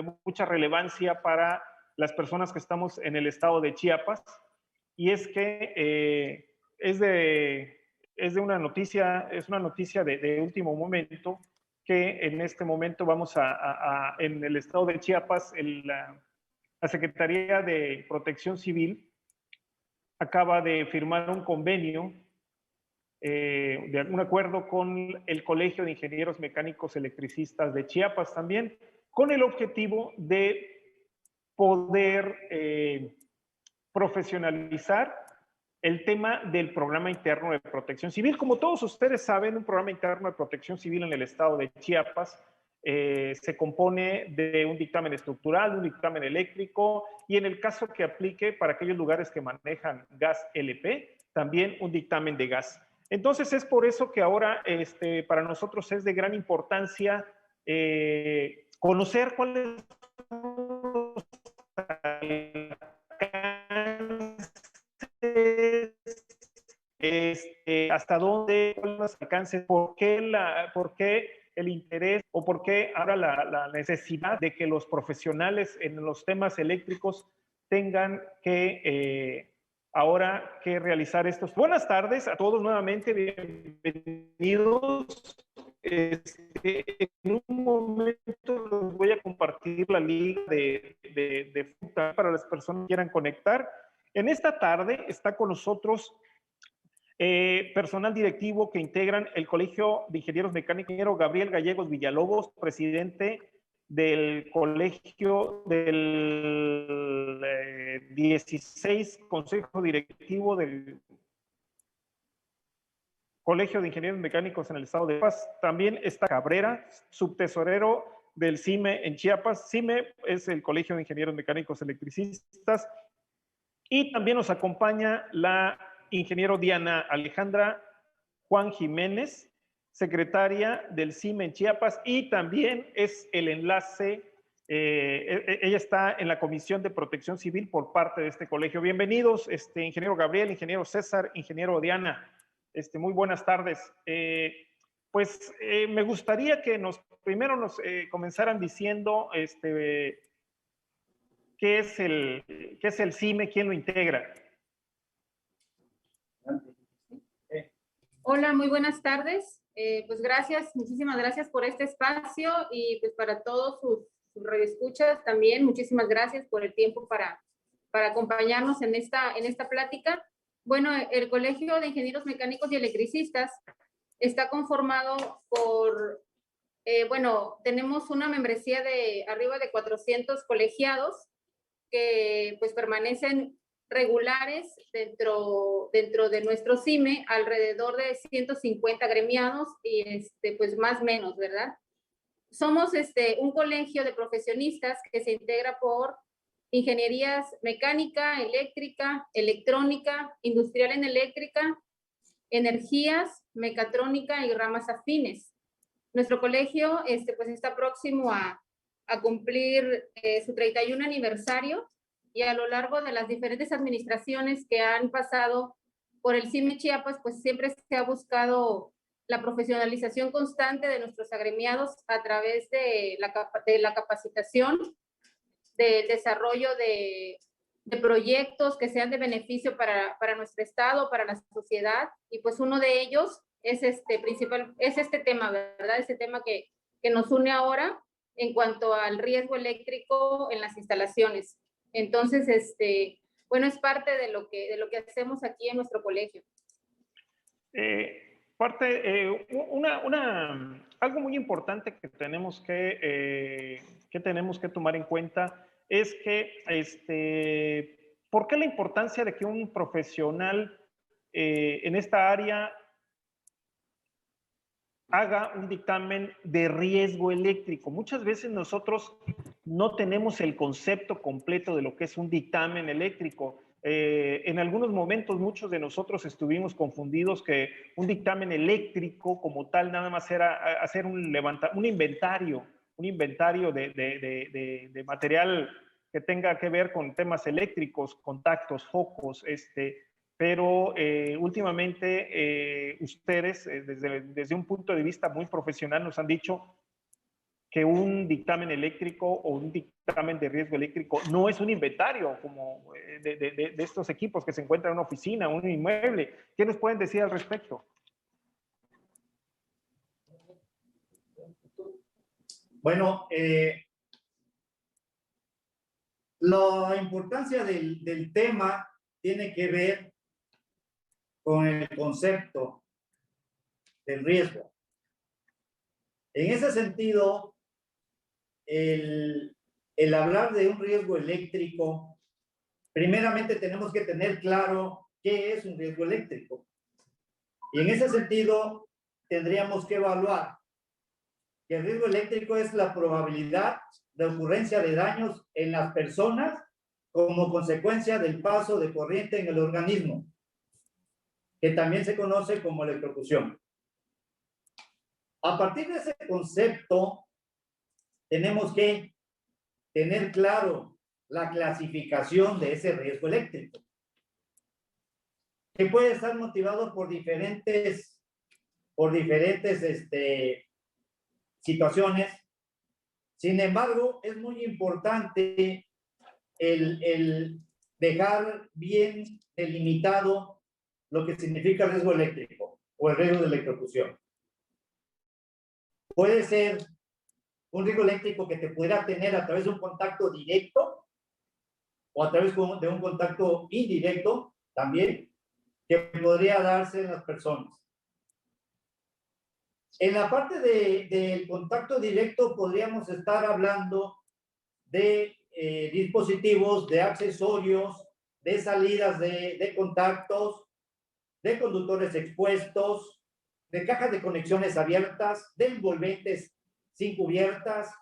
mucha relevancia para las personas que estamos en el estado de Chiapas, y es que es de una noticia, es una noticia de último momento, que en este momento vamos en el estado de Chiapas, la Secretaría de Protección Civil acaba de firmar un convenio, de un acuerdo con el Colegio de Ingenieros Mecánicos Electricistas de Chiapas también, con el objetivo de poder profesionalizar el tema del programa interno de protección civil. Como todos ustedes saben, un programa interno de protección civil en el estado de Chiapas se compone de un dictamen estructural, un dictamen eléctrico, y en el caso que aplique para aquellos lugares que manejan gas LP, también un dictamen de gas. Entonces es por eso que ahora para nosotros es de gran importancia conocer cuáles son los hasta dónde, cuáles los alcances, por qué el interés o por qué ahora la necesidad de que los profesionales en los temas eléctricos tengan que ahora que realizar estos. Buenas tardes a todos nuevamente, bienvenidos. En un momento les voy a compartir la liga de FUTA para las personas que quieran conectar. En esta tarde está con nosotros personal directivo que integran el Colegio de Ingenieros Mecánicos, ingeniero Gabriel Gallegos Villalobos, presidente del colegio del 16 Consejo Directivo del Colegio de Ingenieros Mecánicos en el estado de Chiapas. También está Cabrera, subtesorero del CIME en Chiapas. CIME es el Colegio de Ingenieros Mecánicos Electricistas. Y también nos acompaña la ingeniero Diana Alejandra Juan Jiménez, secretaria del CIME en Chiapas, y también es el enlace, ella está en la Comisión de Protección Civil por parte de este colegio. Bienvenidos, ingeniero Gabriel, ingeniero César, ingeniero Diana, muy buenas tardes. Me gustaría que primero nos comenzaran diciendo ¿qué es el CIME? ¿Quién lo integra? Hola, muy buenas tardes. Pues gracias, muchísimas gracias por este espacio y pues para todos sus radioescuchas también, muchísimas gracias por el tiempo para acompañarnos en esta plática. Bueno, el Colegio de Ingenieros Mecánicos y Electricistas está conformado por, bueno, tenemos una membresía de arriba de 400 colegiados que pues permanecen regulares dentro de nuestro CIME, alrededor de 150 agremiados y pues más o menos, ¿verdad? Somos un colegio de profesionistas que se integra por ingenierías mecánica, eléctrica, electrónica, industrial en eléctrica, energías, mecatrónica y ramas afines. Nuestro colegio pues está próximo a cumplir su 31 aniversario y a lo largo de las diferentes administraciones que han pasado por el CIME Chiapas, pues siempre se ha buscado la profesionalización constante de nuestros agremiados a través de la capacitación, del desarrollo de proyectos que sean de beneficio para nuestro estado, para la sociedad, y pues uno de ellos es este tema, ¿verdad? Este tema que nos une ahora en cuanto al riesgo eléctrico en las instalaciones. Entonces, bueno, es parte de lo que hacemos aquí en nuestro colegio. Algo muy importante que tenemos que tomar en cuenta es que, ¿por qué la importancia de que un profesional en esta área haga un dictamen de riesgo eléctrico? Muchas veces nosotros no tenemos el concepto completo de lo que es un dictamen eléctrico. En algunos momentos muchos de nosotros estuvimos confundidos que un dictamen eléctrico como tal nada más era hacer un inventario de material que tenga que ver con temas eléctricos, contactos, focos, pero ustedes desde un punto de vista muy profesional nos han dicho que un dictamen eléctrico o un dictamen de riesgo eléctrico no es un inventario como de estos equipos que se encuentran en una oficina, un inmueble. ¿Qué nos pueden decir al respecto? Bueno, la importancia del tema tiene que ver con el concepto del riesgo. En ese sentido, el hablar de un riesgo eléctrico, primeramente tenemos que tener claro qué es un riesgo eléctrico. Y en ese sentido, tendríamos que evaluar que el riesgo eléctrico es la probabilidad de ocurrencia de daños en las personas como consecuencia del paso de corriente en el organismo, que también se conoce como electrocución. A partir de ese concepto, tenemos que tener claro la clasificación de ese riesgo eléctrico, que puede estar motivado por diferentes situaciones. Sin embargo, es muy importante el dejar bien delimitado lo que significa el riesgo eléctrico o el riesgo de electrocución. Puede ser un riesgo eléctrico que te pudiera tener a través de un contacto directo o a través de un contacto indirecto también, que podría darse en las personas. En la parte del contacto directo podríamos estar hablando de dispositivos, de accesorios, de salidas de contactos, de conductores expuestos, de cajas de conexiones abiertas, de envolventes sin cubiertas,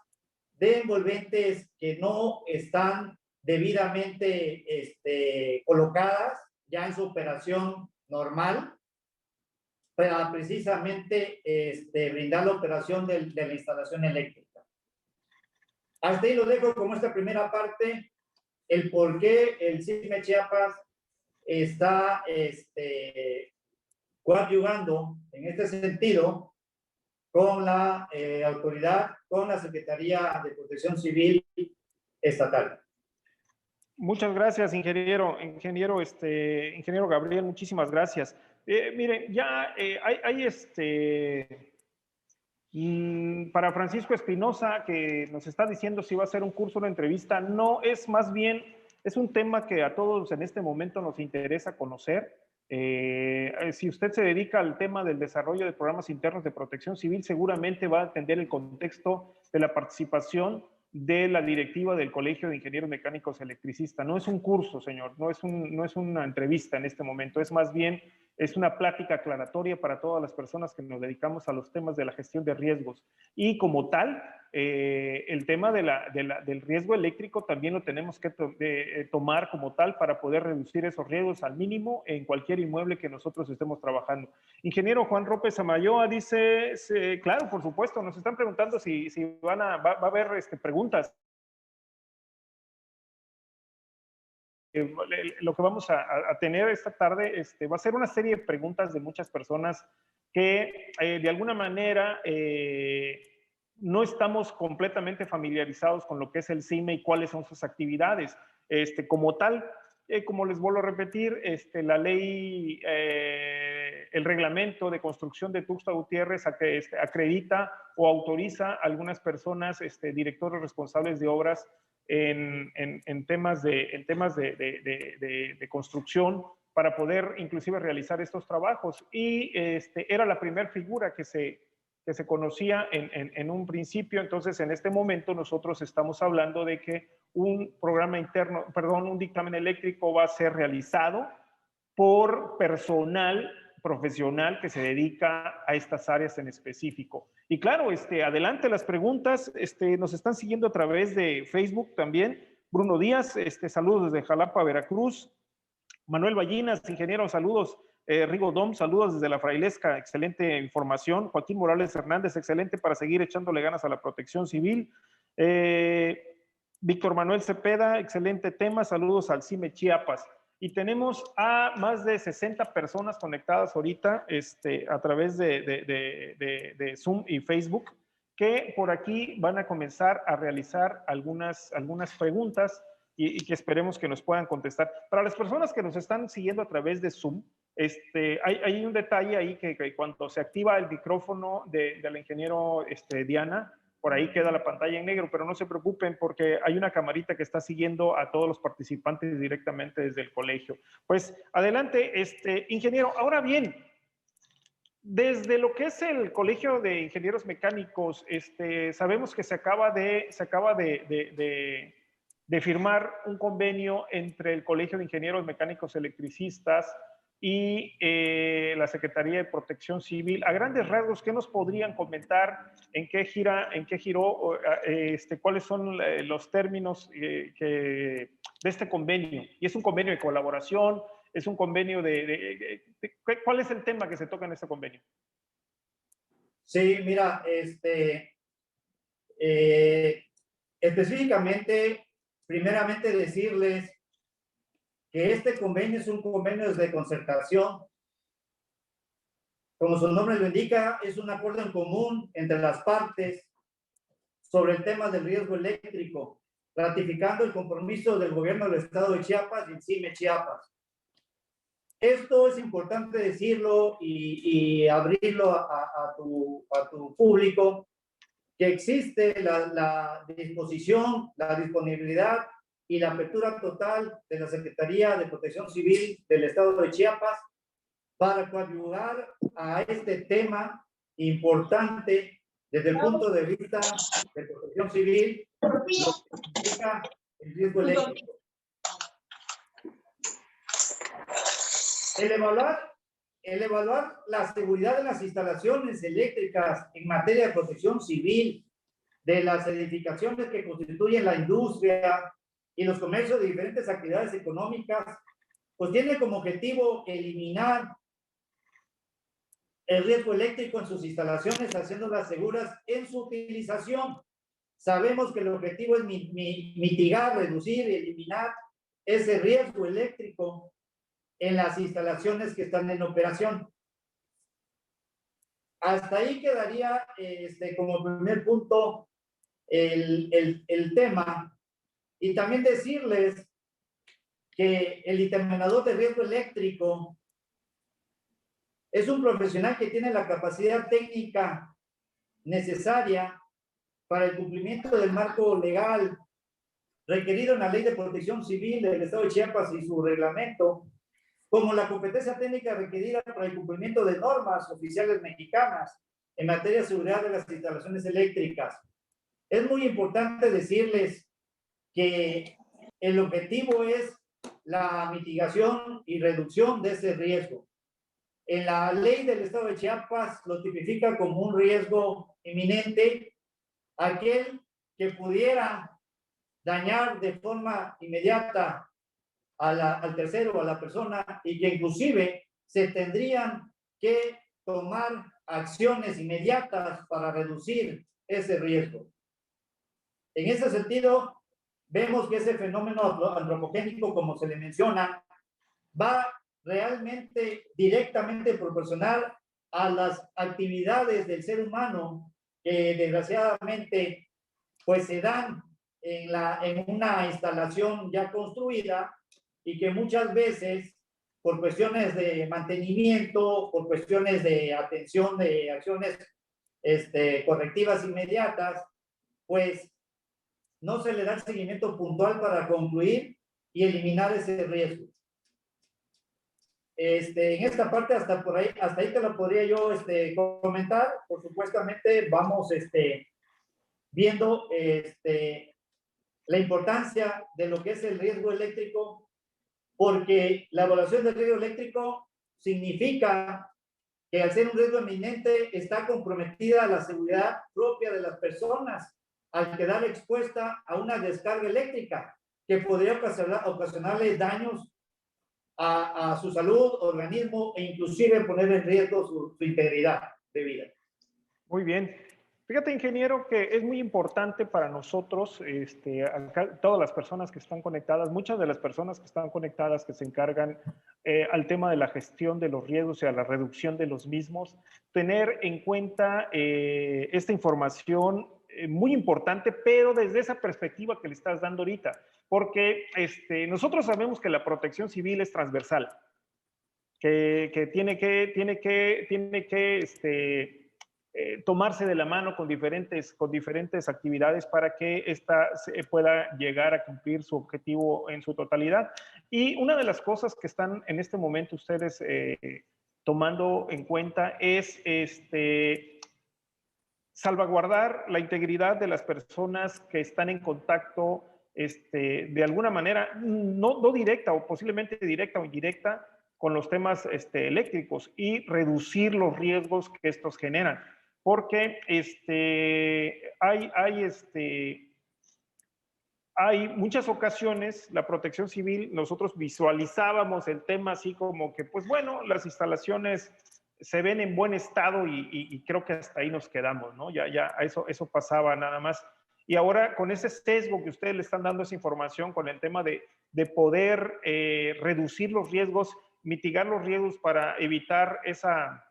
de envolventes que no están debidamente colocadas ya en su operación normal, para precisamente brindar la operación de la instalación eléctrica. Hasta ahí lo dejo como esta primera parte, el por qué el CISME Chiapas está coadyuvando en este sentido con la autoridad, con la Secretaría de Protección Civil Estatal. Muchas gracias, ingeniero Gabriel, muchísimas gracias. Mire, ya hay para Francisco Espinosa, que nos está diciendo si va a ser un curso o una entrevista, no, es más bien, es un tema que a todos en este momento nos interesa conocer. Si usted se dedica al tema del desarrollo de programas internos de protección civil, seguramente va a entender el contexto de la participación de la directiva del Colegio de Ingenieros Mecánicos Electricistas. No es un curso, señor, no es una entrevista en este momento, es más bien es una plática aclaratoria para todas las personas que nos dedicamos a los temas de la gestión de riesgos. Y como tal, el tema del riesgo eléctrico también lo tenemos que tomar como tal para poder reducir esos riesgos al mínimo en cualquier inmueble que nosotros estemos trabajando. Ingeniero Juan López Amayoa dice, claro, por supuesto, nos están preguntando si va a haber preguntas. Lo que vamos a tener esta tarde va a ser una serie de preguntas de muchas personas que de alguna manera no estamos completamente familiarizados con lo que es el CISME y cuáles son sus actividades. Como tal, como les vuelvo a repetir, la ley, el reglamento de construcción de Tuxtla Gutiérrez acredita o autoriza a algunas personas, directores responsables de obras, en temas de construcción para poder inclusive realizar estos trabajos. Y era la primera figura que se conocía en un principio. Entonces, en este momento nosotros estamos hablando de que un dictamen eléctrico va a ser realizado por personal profesional que se dedica a estas áreas en específico. Y claro, adelante las preguntas, nos están siguiendo a través de Facebook también. Bruno Díaz, saludos desde Jalapa, Veracruz. Manuel Ballinas, ingeniero, saludos. Rigo Dom, saludos desde la Frailesca, excelente información. Joaquín Morales Hernández, excelente para seguir echándole ganas a la protección civil. Víctor Manuel Cepeda, excelente tema, saludos al CISME Chiapas. Y tenemos a más de 60 personas conectadas ahorita a través de Zoom y Facebook. que por aquí van a comenzar a realizar algunas preguntas y que esperemos que nos puedan contestar. Para las personas que nos están siguiendo a través de Zoom, hay un detalle ahí que cuando se activa el micrófono del ingeniero Diana, por ahí queda la pantalla en negro, pero no se preocupen porque hay una camarita que está siguiendo a todos los participantes directamente desde el colegio. Pues adelante, ingeniero. Ahora bien, desde lo que es el Colegio de Ingenieros Mecánicos, sabemos que se acaba de firmar un convenio entre el Colegio de Ingenieros Mecánicos Electricistas y la Secretaría de Protección Civil. A grandes rasgos, ¿qué nos podrían comentar? ¿En qué giró? ¿Cuáles son los términos de este convenio? ¿Y es un convenio de colaboración? ¿Es un convenio ¿cuál es el tema que se toca en este convenio? Sí, mira, específicamente, primeramente decirles que este convenio es un convenio de concertación. Como su nombre lo indica, es un acuerdo en común entre las partes sobre el tema del riesgo eléctrico, ratificando el compromiso del gobierno del estado de Chiapas y el CIME Chiapas. Esto es importante decirlo y abrirlo a tu público, que existe la disposición, la disponibilidad y la apertura total de la Secretaría de Protección Civil del estado de Chiapas para coadyuvar a este tema importante desde el punto de vista de protección civil, lo que significa el riesgo eléctrico. El evaluar la seguridad de las instalaciones eléctricas en materia de protección civil, de las edificaciones que constituyen la industria y los comercios de diferentes actividades económicas, pues tiene como objetivo eliminar el riesgo eléctrico en sus instalaciones, haciéndolas seguras en su utilización. Sabemos que el objetivo es mitigar, reducir y eliminar ese riesgo eléctrico en las instalaciones que están en operación. Hasta ahí quedaría como primer punto el tema. Y también decirles que el determinador de riesgo eléctrico es un profesional que tiene la capacidad técnica necesaria para el cumplimiento del marco legal requerido en la Ley de Protección Civil del Estado de Chiapas y su reglamento, como la competencia técnica requerida para el cumplimiento de normas oficiales mexicanas en materia de seguridad de las instalaciones eléctricas. Es muy importante decirles que el objetivo es la mitigación y reducción de ese riesgo. En la ley del estado de Chiapas lo tipifica como un riesgo inminente, aquel que pudiera dañar de forma inmediata al tercero o a la persona, y que inclusive se tendrían que tomar acciones inmediatas para reducir ese riesgo. En ese sentido, vemos que ese fenómeno antropogénico, como se le menciona, va realmente directamente proporcional a las actividades del ser humano que desgraciadamente pues se dan en una instalación ya construida, y que muchas veces por cuestiones de mantenimiento, por cuestiones de atención de acciones correctivas inmediatas, pues no se le da el seguimiento puntual para concluir y eliminar ese riesgo. En esta parte, hasta ahí te lo podría yo comentar. Por supuestamente vamos viendo la importancia de lo que es el riesgo eléctrico, porque la evaluación del riesgo eléctrico significa que al ser un riesgo inminente está comprometida la seguridad propia de las personas al quedar expuesta a una descarga eléctrica que podría ocasionarle daños a su salud, organismo, e inclusive poner en riesgo su integridad de vida. Muy bien. Fíjate, ingeniero, que es muy importante para nosotros, acá, todas las personas que están conectadas, muchas de las personas que están conectadas que se encargan al tema de la gestión de los riesgos y a la reducción de los mismos, tener en cuenta esta información muy importante, pero desde esa perspectiva que le estás dando ahorita, porque nosotros sabemos que la protección civil es transversal, que tiene que tomarse de la mano con diferentes actividades para que ésta pueda llegar a cumplir su objetivo en su totalidad. Y una de las cosas que están en este momento ustedes tomando en cuenta es salvaguardar la integridad de las personas que están en contacto de alguna manera, no directa o posiblemente directa o indirecta, con los temas eléctricos y reducir los riesgos que estos generan. Porque hay muchas ocasiones, la protección civil, nosotros visualizábamos el tema así como que, pues bueno, las instalaciones se ven en buen estado y creo que hasta ahí nos quedamos, ¿no? Ya eso pasaba nada más. Y ahora con ese sesgo que ustedes le están dando esa información, con el tema de poder reducir los riesgos, mitigar los riesgos para evitar esa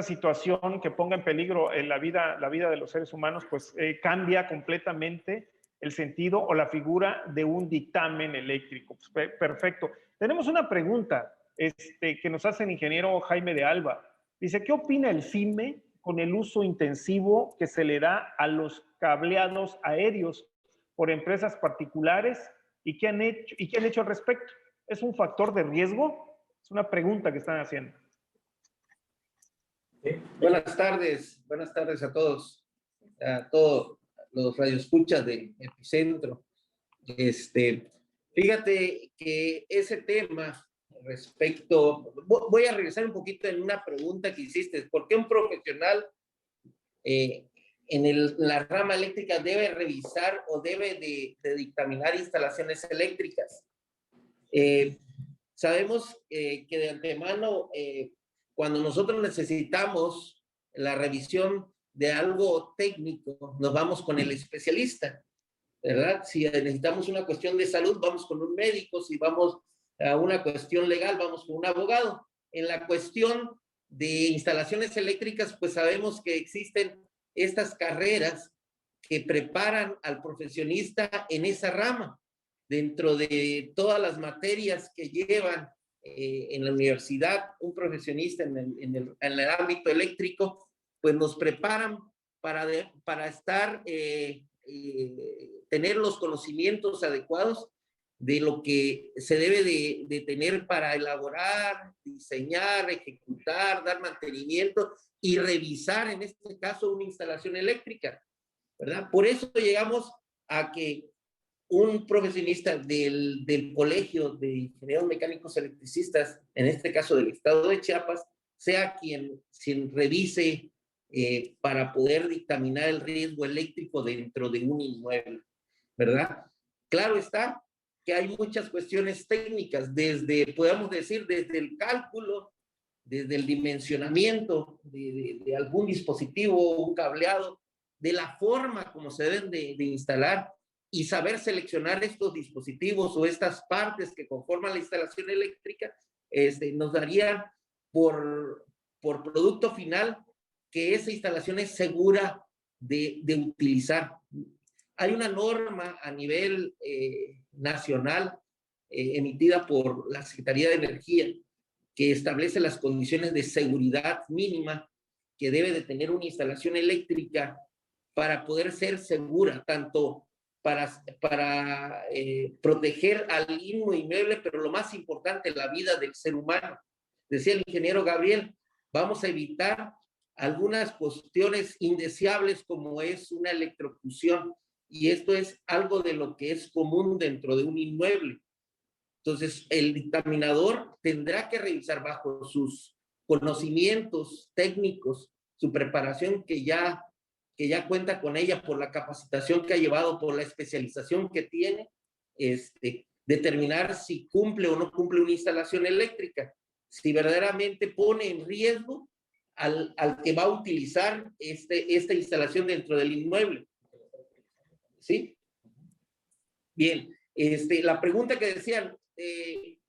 situación que ponga en peligro la vida de los seres humanos, pues cambia completamente el sentido o la figura de un dictamen eléctrico. Pues, perfecto. Tenemos una pregunta que nos hace el ingeniero Jaime de Alba. Dice, ¿qué opina el FIME con el uso intensivo que se le da a los cableados aéreos por empresas particulares y qué han hecho al respecto? ¿Es un factor de riesgo? Es una pregunta que están haciendo. Buenas tardes a todos los radioescuchas de Epicentro. Fíjate que ese tema respecto, voy a regresar un poquito en una pregunta que hiciste, ¿por qué un profesional en la rama eléctrica debe revisar o debe de dictaminar instalaciones eléctricas? Sabemos que de antemano, cuando nosotros necesitamos la revisión de algo técnico, nos vamos con el especialista, ¿verdad? Si necesitamos una cuestión de salud, vamos con un médico. Si vamos a una cuestión legal, vamos con un abogado. En la cuestión de instalaciones eléctricas, pues sabemos que existen estas carreras que preparan al profesionista en esa rama. Dentro de todas las materias que llevan en la universidad, un profesionista en el ámbito eléctrico, pues nos preparan para estar, tener los conocimientos adecuados de lo que se debe de tener para elaborar, diseñar, ejecutar, dar mantenimiento y revisar, en este caso, una instalación eléctrica, ¿verdad? Por eso llegamos a que un profesionista del Colegio de Ingenieros Mecánicos Electricistas, en este caso del estado de Chiapas, sea quien revise para poder dictaminar el riesgo eléctrico dentro de un inmueble, ¿verdad? Claro está que hay muchas cuestiones técnicas, podemos decir, desde el cálculo, desde el dimensionamiento de algún dispositivo, un cableado, de la forma como se deben de instalar, y saber seleccionar estos dispositivos o estas partes que conforman la instalación eléctrica, nos daría por producto final que esa instalación es segura de utilizar. Hay una norma a nivel nacional emitida por la Secretaría de Energía que establece las condiciones de seguridad mínima que debe de tener una instalación eléctrica para poder ser segura, tanto para proteger al inmueble, pero lo más importante, la vida del ser humano. Decía el ingeniero Gabriel, vamos a evitar algunas cuestiones indeseables como es una electrocución, y esto es algo de lo que es común dentro de un inmueble. Entonces, el dictaminador tendrá que revisar bajo sus conocimientos técnicos, su preparación que ya cuenta con ella por la capacitación que ha llevado, por la especialización que tiene, determinar si cumple o no cumple una instalación eléctrica, si verdaderamente pone en riesgo al que va a utilizar esta instalación dentro del inmueble. ¿Sí? Bien, la pregunta que decían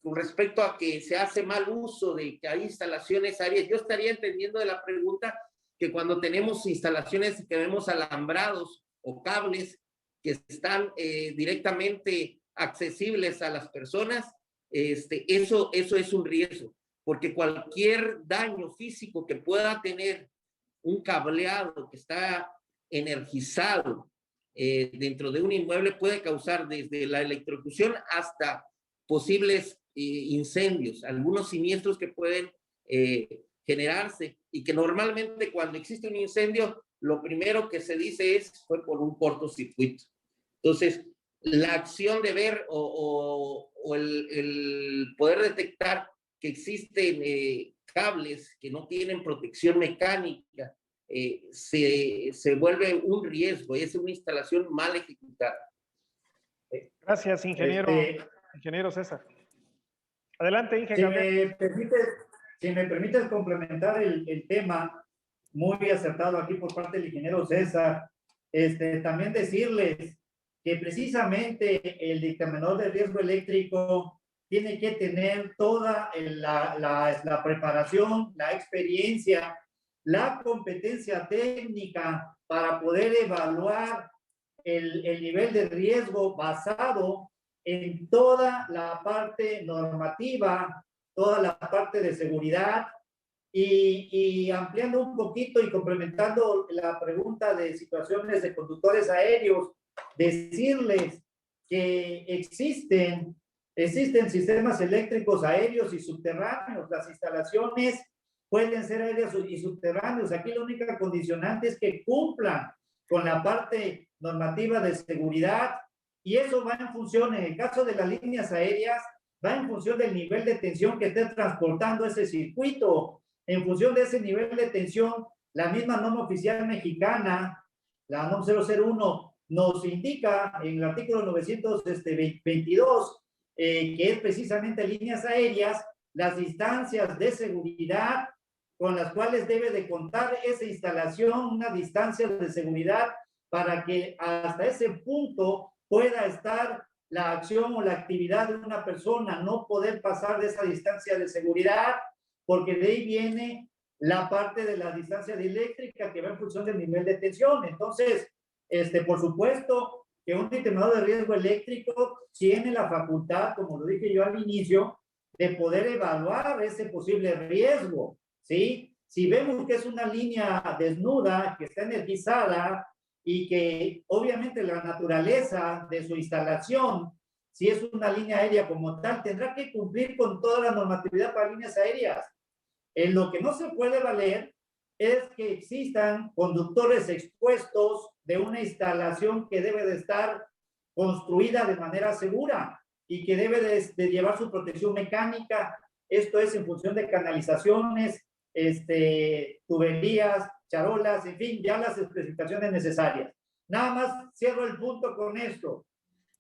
con respecto a que se hace mal uso de que hay instalaciones aéreas, yo estaría entendiendo de la pregunta que cuando tenemos instalaciones que vemos alambrados o cables que están directamente accesibles a las personas, eso es un riesgo, porque cualquier daño físico que pueda tener un cableado que está energizado dentro de un inmueble puede causar desde la electrocución hasta posibles incendios, algunos siniestros que pueden generarse y que normalmente cuando existe un incendio, lo primero que se dice fue por un cortocircuito. Entonces, la acción de ver o el poder detectar que existen cables que no tienen protección mecánica, se vuelve un riesgo y es una instalación mal ejecutada. Gracias, ingeniero, ingeniero César. Adelante, ingeniero. Si me permites complementar el tema, muy acertado aquí por parte del ingeniero César, también decirles que precisamente el dictaminador de riesgo eléctrico tiene que tener toda la preparación, la experiencia, la competencia técnica para poder evaluar el nivel de riesgo basado en toda la parte normativa, toda la parte de seguridad y ampliando un poquito y complementando la pregunta de situaciones de conductores aéreos, decirles que existen sistemas eléctricos aéreos y subterráneos. Las instalaciones pueden ser aéreos y subterráneos. Aquí la única condicionante es que cumplan con la parte normativa de seguridad y eso va en función, en el caso de las líneas aéreas, va en función del nivel de tensión que esté transportando ese circuito. En función de ese nivel de tensión, la misma norma oficial mexicana, la NOM 001, nos indica en el artículo 922, que es precisamente líneas aéreas, las distancias de seguridad con las cuales debe de contar esa instalación, una distancia de seguridad para que hasta ese punto pueda estar la acción o la actividad de una persona, no poder pasar de esa distancia de seguridad, porque de ahí viene la parte de la distancia eléctrica que va en función del nivel de tensión. Entonces, por supuesto que un dictaminador de riesgo eléctrico tiene la facultad, como lo dije yo al inicio, de poder evaluar ese posible riesgo, ¿sí? Si vemos que es una línea desnuda, que está energizada y que obviamente la naturaleza de su instalación, si es una línea aérea como tal, tendrá que cumplir con toda la normatividad para líneas aéreas. En lo que no se puede valer es que existan conductores expuestos de una instalación que debe de estar construida de manera segura y que debe de llevar su protección mecánica. Esto es en función de canalizaciones, tuberías, charolas, en fin, ya las especificaciones necesarias. Nada más cierro el punto con esto.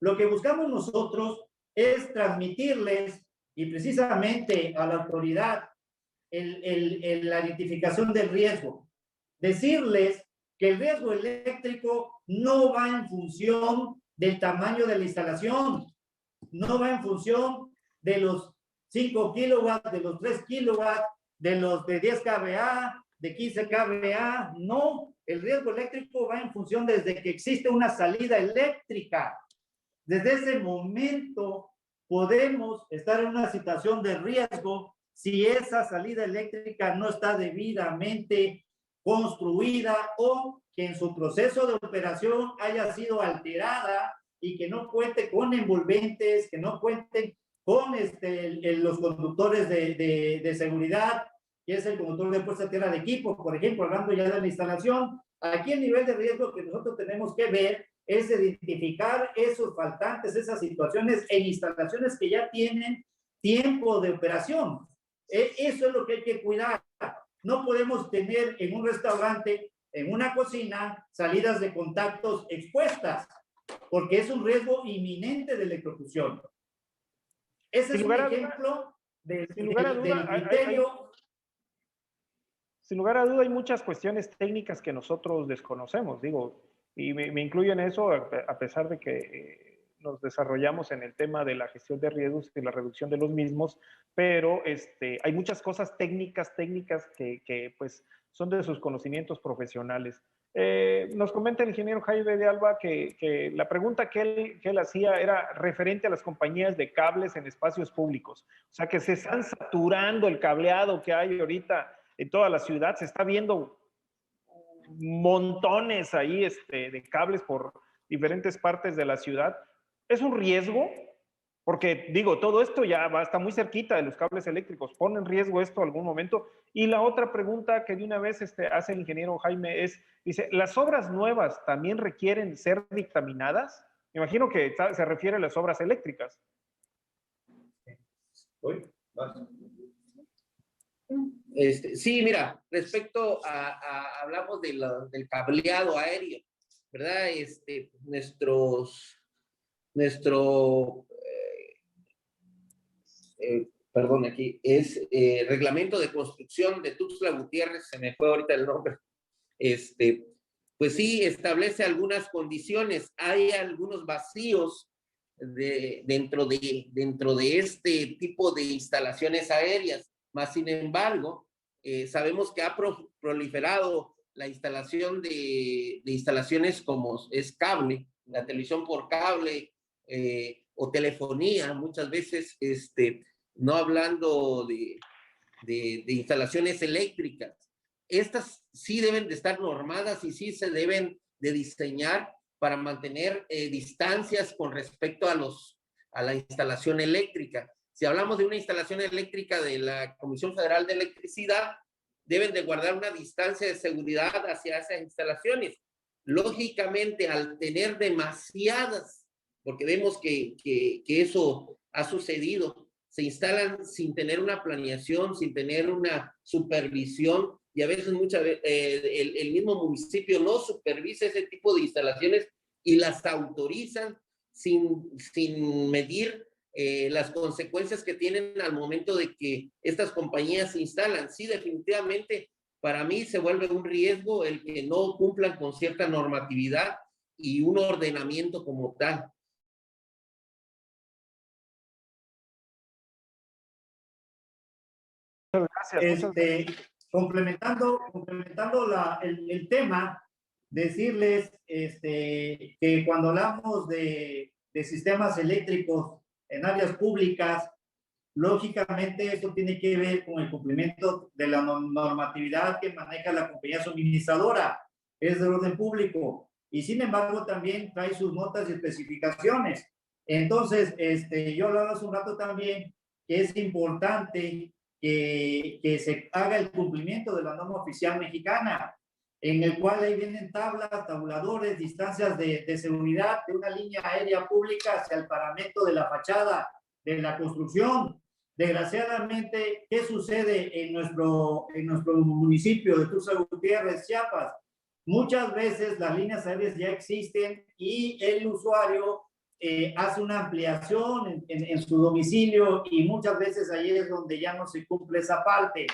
Lo que buscamos nosotros es transmitirles y precisamente a la autoridad la identificación del riesgo. Decirles que el riesgo eléctrico no va en función del tamaño de la instalación, no va en función de los 5 kilowatts, de los 3 kilowatts, de los de 10 kVA, de 15 kVA, no. El riesgo eléctrico va en función desde que existe una salida eléctrica. Desde ese momento podemos estar en una situación de riesgo si esa salida eléctrica no está debidamente construida o que en su proceso de operación haya sido alterada y que no cuente con envolventes, que no cuenten con los conductores de seguridad, que es el conductor de puesta a tierra de equipo, por ejemplo, hablando ya de la instalación. Aquí el nivel de riesgo que nosotros tenemos que ver es identificar esos faltantes, esas situaciones en instalaciones que ya tienen tiempo de operación. Eso es lo que hay que cuidar. No podemos tener en un restaurante, en una cocina, salidas de contactos expuestas, porque es un riesgo inminente de electrocución. Ese es un ejemplo del criterio. Sin lugar a duda hay muchas cuestiones técnicas que nosotros desconocemos, digo, y me incluyo en eso a pesar de que nos desarrollamos en el tema de la gestión de riesgos y la reducción de los mismos, pero hay muchas cosas técnicas que pues son de sus conocimientos profesionales. Nos comenta el ingeniero Jaime de Alba que la pregunta que él hacía era referente a las compañías de cables en espacios públicos. O sea, que se están saturando el cableado que hay ahorita en toda la ciudad. Se está viendo montones ahí de cables por diferentes partes de la ciudad. ¿Es un riesgo? Porque digo, todo esto ya está muy cerquita de los cables eléctricos. ¿Pone en riesgo esto en algún momento? Y la otra pregunta que de una vez hace el ingeniero Jaime dice, ¿las obras nuevas también requieren ser dictaminadas? Me imagino que se refiere a las obras eléctricas. Sí, mira, respecto hablamos del cableado aéreo, ¿verdad? Perdón, aquí es reglamento de construcción de Tuxtla Gutiérrez, se me fue ahorita el nombre. Pues sí, establece algunas condiciones. Hay algunos vacíos dentro de este tipo de instalaciones aéreas. Más sin embargo, sabemos que ha proliferado la instalación de instalaciones como es cable, la televisión por cable o telefonía, muchas veces, no hablando de instalaciones eléctricas. Estas sí deben de estar normadas y sí se deben de diseñar para mantener distancias con respecto a la instalación eléctrica. Si hablamos de una instalación eléctrica de la Comisión Federal de Electricidad, deben de guardar una distancia de seguridad hacia esas instalaciones. Lógicamente, al tener demasiadas, porque vemos que eso ha sucedido, se instalan sin tener una planeación, sin tener una supervisión, y a veces el mismo municipio no supervisa ese tipo de instalaciones y las autorizan sin medir las consecuencias que tienen al momento de que estas compañías se instalan. Sí, definitivamente, para mí se vuelve un riesgo el que no cumplan con cierta normatividad y un ordenamiento como tal. Gracias. Complementando el tema, decirles que cuando hablamos de sistemas eléctricos en áreas públicas, lógicamente eso tiene que ver con el cumplimiento de la normatividad que maneja la compañía suministradora, es de orden público, y sin embargo también trae sus notas y especificaciones. Entonces, yo hablaba hace un rato también que es importante que se haga el cumplimiento de la norma oficial mexicana, en el cual ahí vienen tablas, tabuladores, distancias de seguridad de una línea aérea pública hacia el paramento de la fachada de la construcción. Desgraciadamente, ¿qué sucede en nuestro municipio de Tuxtla Gutiérrez, Chiapas? Muchas veces las líneas aéreas ya existen y el usuario hace una ampliación en su domicilio y muchas veces ahí es donde ya no se cumple esa parte.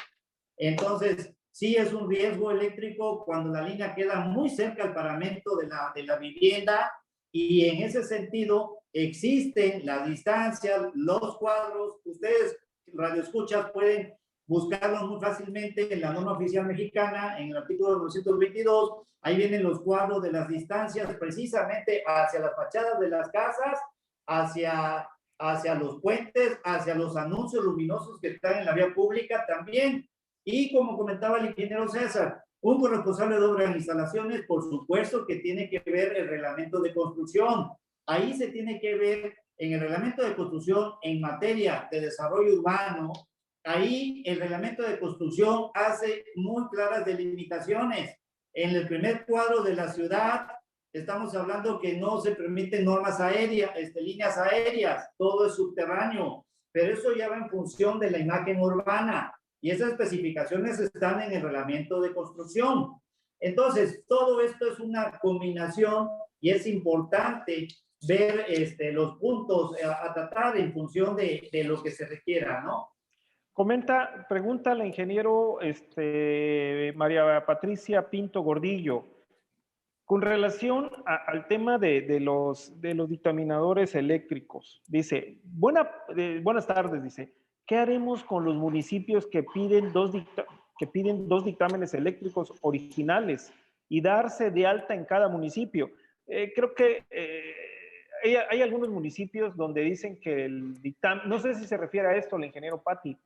Entonces, sí es un riesgo eléctrico cuando la línea queda muy cerca al paramento de la vivienda, y en ese sentido existen las distancias, los cuadros. Ustedes, radioescuchas, pueden buscarlos muy fácilmente en la norma oficial mexicana, en el artículo 922, ahí vienen los cuadros de las distancias precisamente hacia las fachadas de las casas, hacia los puentes, hacia los anuncios luminosos que están en la vía pública también. Y como comentaba el ingeniero César, un corresponsable de obras e instalaciones, por supuesto que tiene que ver el reglamento de construcción. Ahí se tiene que ver en el reglamento de construcción en materia de desarrollo urbano. Ahí el reglamento de construcción hace muy claras delimitaciones. En el primer cuadro de la ciudad estamos hablando que no se permiten normas aéreas, líneas aéreas, todo es subterráneo, pero eso ya va en función de la imagen urbana y esas especificaciones están en el reglamento de construcción. Entonces, todo esto es una combinación y es importante ver los puntos a tratar en función de lo que se requiera, ¿no? Pregunta la ingeniero María Patricia Pinto Gordillo, con relación al tema de los dictaminadores eléctricos. Dice, buenas tardes, dice, ¿qué haremos con los municipios que piden dos dictámenes eléctricos originales y darse de alta en cada municipio? Creo que hay algunos municipios donde dicen que el dictamen, no sé si se refiere a esto el ingeniero Patti,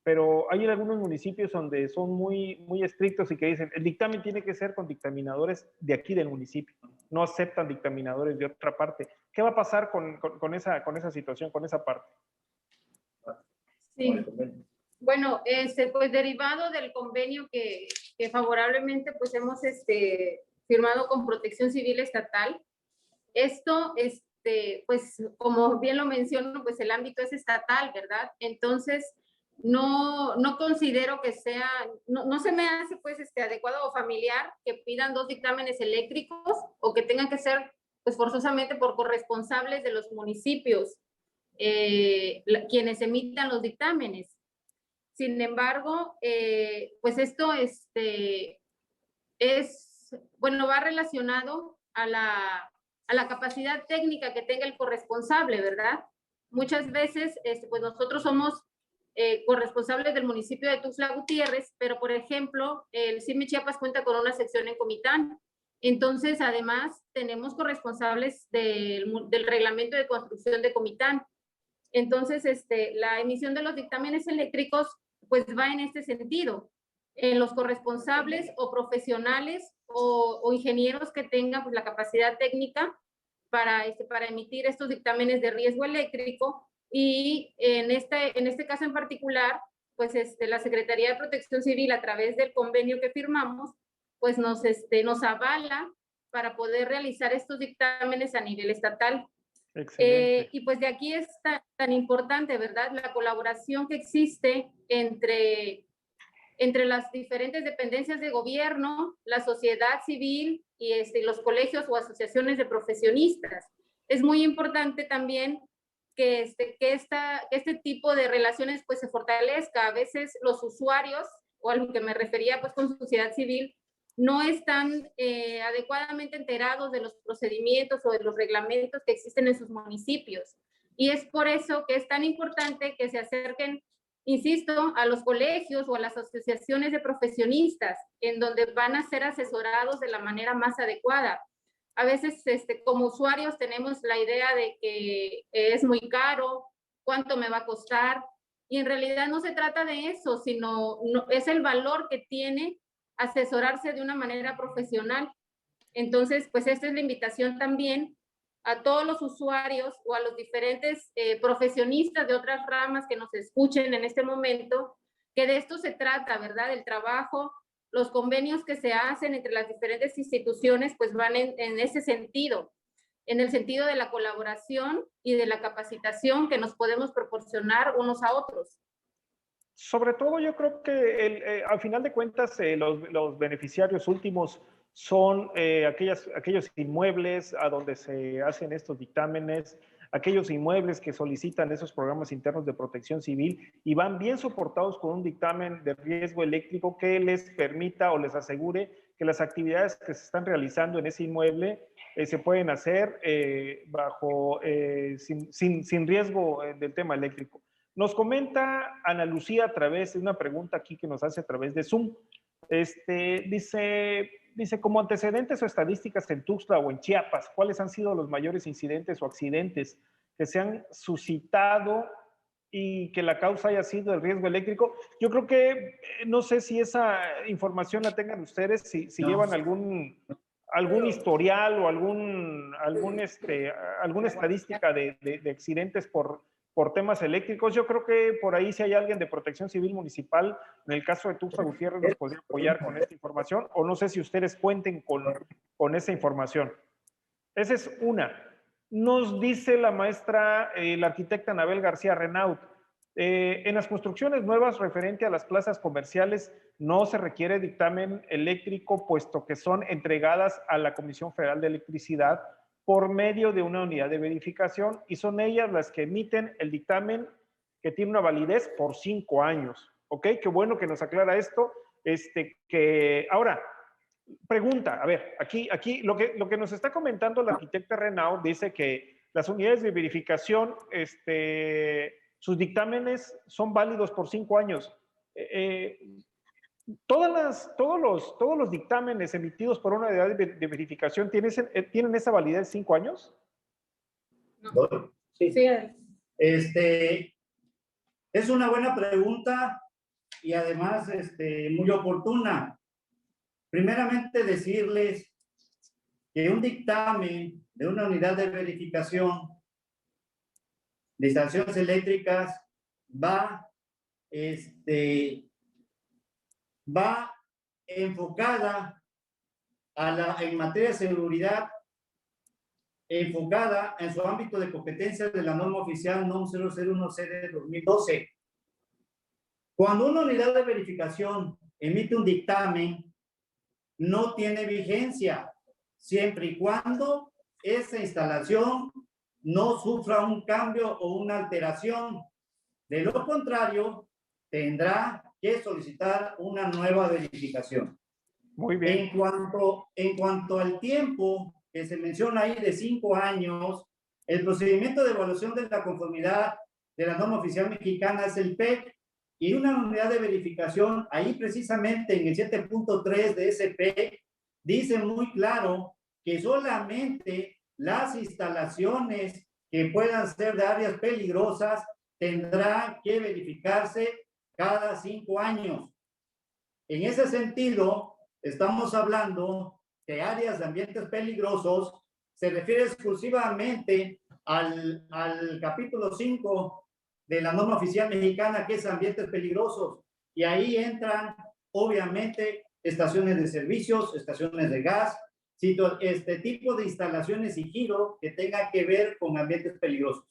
pero hay algunos municipios donde son muy estrictos y que dicen, el dictamen tiene que ser con dictaminadores de aquí del municipio, no aceptan dictaminadores de otra parte. ¿Qué va a pasar con esa situación, con esa parte? Sí. Bueno, pues derivado del convenio que favorablemente pues hemos firmado con Protección Civil Estatal, esto, pues como bien lo menciono, pues el ámbito es estatal, ¿verdad? Entonces, no considero que sea, no se me hace pues adecuado o familiar que pidan dos dictámenes eléctricos o que tengan que ser pues forzosamente por corresponsables de los municipios quienes emitan los dictámenes. Sin embargo, pues esto bueno, va relacionado a la capacidad técnica que tenga el corresponsable, ¿verdad? Muchas veces, pues nosotros somos corresponsables del municipio de Tuxtla Gutiérrez, pero por ejemplo, el CIMI Chiapas cuenta con una sección en Comitán. Entonces, además, tenemos corresponsables del reglamento de construcción de Comitán. Entonces, la emisión de los dictámenes eléctricos, pues va en este sentido. Los corresponsables o profesionales o ingenieros que tengan pues, la capacidad técnica para emitir estos dictámenes de riesgo eléctrico. Y en este caso en particular, pues la Secretaría de Protección Civil, a través del convenio que firmamos, pues nos avala para poder realizar estos dictámenes a nivel estatal. Y pues de aquí es tan importante, ¿verdad? La colaboración que existe entre las diferentes dependencias de gobierno, la sociedad civil y los colegios o asociaciones de profesionistas. Es muy importante también que este tipo de relaciones pues se fortalezca. A veces los usuarios, o a lo que me refería pues con sociedad civil, no están adecuadamente enterados de los procedimientos o de los reglamentos que existen en sus municipios. Y es por eso que es tan importante que se acerquen, insisto, a los colegios o a las asociaciones de profesionistas, en donde van a ser asesorados de la manera más adecuada. A veces, como usuarios, tenemos la idea de que es muy caro, cuánto me va a costar, y en realidad no se trata de eso, sino es el valor que tiene asesorarse de una manera profesional. Entonces, pues esta es la invitación también a todos los usuarios o a los diferentes profesionistas de otras ramas que nos escuchen en este momento, que de esto se trata, ¿verdad? El trabajo, los convenios que se hacen entre las diferentes instituciones, pues van en ese sentido, en el sentido de la colaboración y de la capacitación que nos podemos proporcionar unos a otros. Sobre todo yo creo que al final de cuentas los beneficiarios últimos son aquellos inmuebles a donde se hacen estos dictámenes, aquellos inmuebles que solicitan esos programas internos de protección civil y van bien soportados con un dictamen de riesgo eléctrico que les permita o les asegure que las actividades que se están realizando en ese inmueble se pueden hacer sin riesgo del tema eléctrico. Nos comenta Ana Lucía a través de una pregunta aquí que nos hace a través de Zoom. Dice, como antecedentes o estadísticas en Tuxtla o en Chiapas, ¿cuáles han sido los mayores incidentes o accidentes que se han suscitado y que la causa haya sido el riesgo eléctrico? Yo creo que, no sé si esa información la tengan ustedes, si no. Llevan algún historial o alguna estadística de accidentes por temas eléctricos. Yo creo que por ahí si hay alguien de Protección Civil Municipal, en el caso de Tuxtla Gutiérrez, nos podría apoyar con esta información, o no sé si ustedes cuenten con esa información. Esa es una. Nos dice la maestra, la arquitecta Anabel García Renaud, en las construcciones nuevas referente a las plazas comerciales no se requiere dictamen eléctrico, puesto que son entregadas a la Comisión Federal de Electricidad por medio de una unidad de verificación y son ellas las que emiten el dictamen que tiene una validez por 5 años. ¿Ok? Qué bueno que nos aclara esto. Que ahora, pregunta, a ver, aquí lo que nos está comentando la arquitecta Renaud dice que las unidades de verificación, sus dictámenes son válidos por 5 años. Todos los dictámenes emitidos por una unidad de verificación tienen esa validez de 5 años. No. Sí. Sí. Es una buena pregunta y además muy oportuna. Primeramente decirles que un dictamen de una unidad de verificación de instalaciones eléctricas va enfocada en materia de seguridad, enfocada en su ámbito de competencia de la norma oficial NOM 001C de 2012. Cuando una unidad de verificación emite un dictamen, no tiene vigencia, siempre y cuando esa instalación no sufra un cambio o una alteración. De lo contrario, tendrá que solicitar una nueva verificación. Muy bien. En cuanto al tiempo que se menciona ahí de 5 años, el procedimiento de evaluación de la conformidad de la norma oficial mexicana es el PEC, y una unidad de verificación, ahí precisamente en el 7.3 de ese PEC, dice muy claro que solamente las instalaciones que puedan ser de áreas peligrosas tendrán que verificarse cada 5 años. En ese sentido, estamos hablando de áreas de ambientes peligrosos, se refiere exclusivamente al capítulo 5 de la norma oficial mexicana, que es ambientes peligrosos, y ahí entran obviamente estaciones de servicios, estaciones de gas, este tipo de instalaciones y giro que tengan que ver con ambientes peligrosos.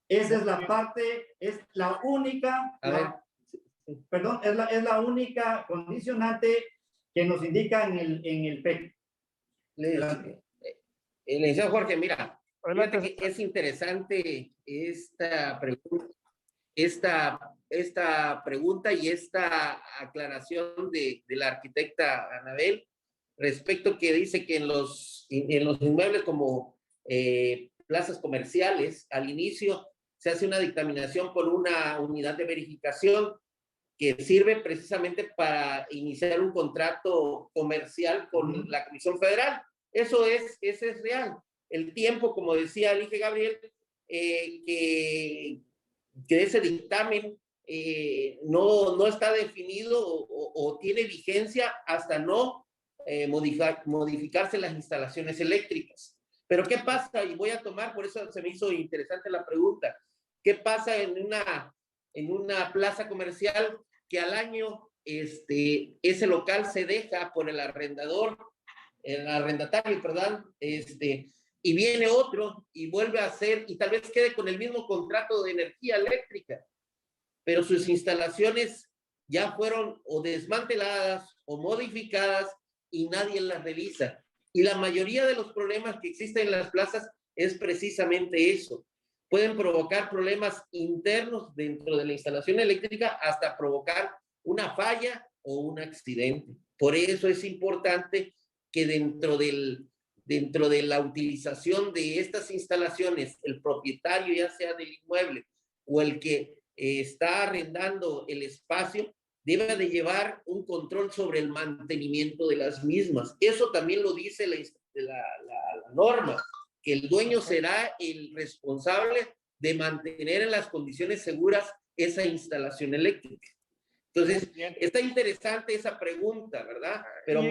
Esa es la parte, es la única, es la única condicionante que nos indica en el PEC. Licenciado Jorge, mira, fíjate que es interesante esta pregunta y esta aclaración de la arquitecta Anabel respecto que dice que en los inmuebles como plazas comerciales, al inicio se hace una dictaminación por una unidad de verificación que sirve precisamente para iniciar un contrato comercial con la Comisión Federal. Ese es real. El tiempo, como decía el Inge Gabriel, que ese dictamen no está definido o tiene vigencia hasta no modificarse las instalaciones eléctricas. Pero ¿qué pasa? Y voy a tomar, por eso se me hizo interesante la pregunta, ¿qué pasa en una plaza comercial que al año ese local se deja por el arrendatario, perdón, y viene otro y vuelve a hacer, y tal vez quede con el mismo contrato de energía eléctrica, pero sus instalaciones ya fueron o desmanteladas o modificadas y nadie las revisa? Y la mayoría de los problemas que existen en las plazas es precisamente eso. Pueden provocar problemas internos dentro de la instalación eléctrica hasta provocar una falla o un accidente. Por eso es importante que dentro de la utilización de estas instalaciones, el propietario, ya sea del inmueble o el que está arrendando el espacio, debe de llevar un control sobre el mantenimiento de las mismas. Eso también lo dice la norma, que el dueño será el responsable de mantener en las condiciones seguras esa instalación eléctrica. Entonces, está interesante esa pregunta, ¿verdad? Pero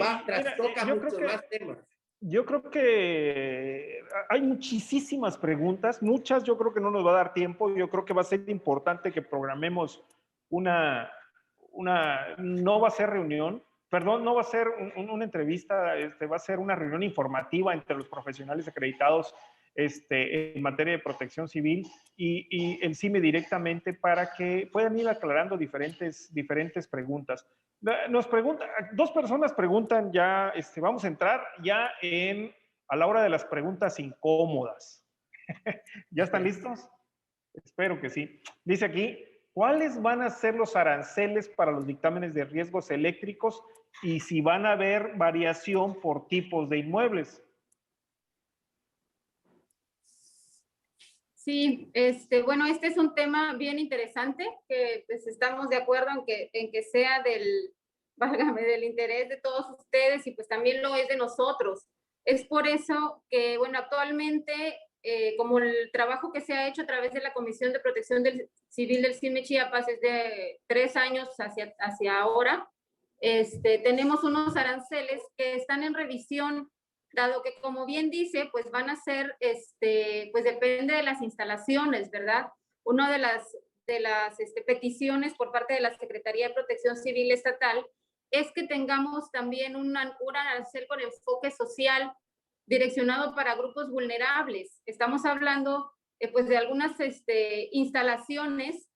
toca muchos más temas. Yo creo que hay muchísimas preguntas, muchas yo creo que no nos va a dar tiempo. Yo creo que va a ser importante que programemos no va a ser reunión, perdón, no va a ser una entrevista, va a ser una reunión informativa entre los profesionales acreditados en materia de protección civil y el CIME directamente para que puedan ir aclarando diferentes preguntas. Dos personas preguntan ya, vamos a entrar ya a la hora de las preguntas incómodas. ¿Ya están listos? Espero que sí. Dice aquí, ¿cuáles van a ser los aranceles para los dictámenes de riesgos eléctricos y si van a haber variación por tipos de inmuebles? Sí, bueno, este es un tema bien interesante que pues estamos de acuerdo en que sea válgame, del interés de todos ustedes y pues también lo es de nosotros. Es por eso que, bueno, actualmente, como el trabajo que se ha hecho a través de la Comisión de Protección Civil del CIME Chiapas es de 3 años hacia ahora, tenemos unos aranceles que están en revisión, dado que, como bien dice, pues van a ser, pues depende de las instalaciones, ¿verdad? Una de las peticiones por parte de la Secretaría de Protección Civil Estatal es que tengamos también un arancel con enfoque social direccionado para grupos vulnerables. Estamos hablando pues de algunas instalaciones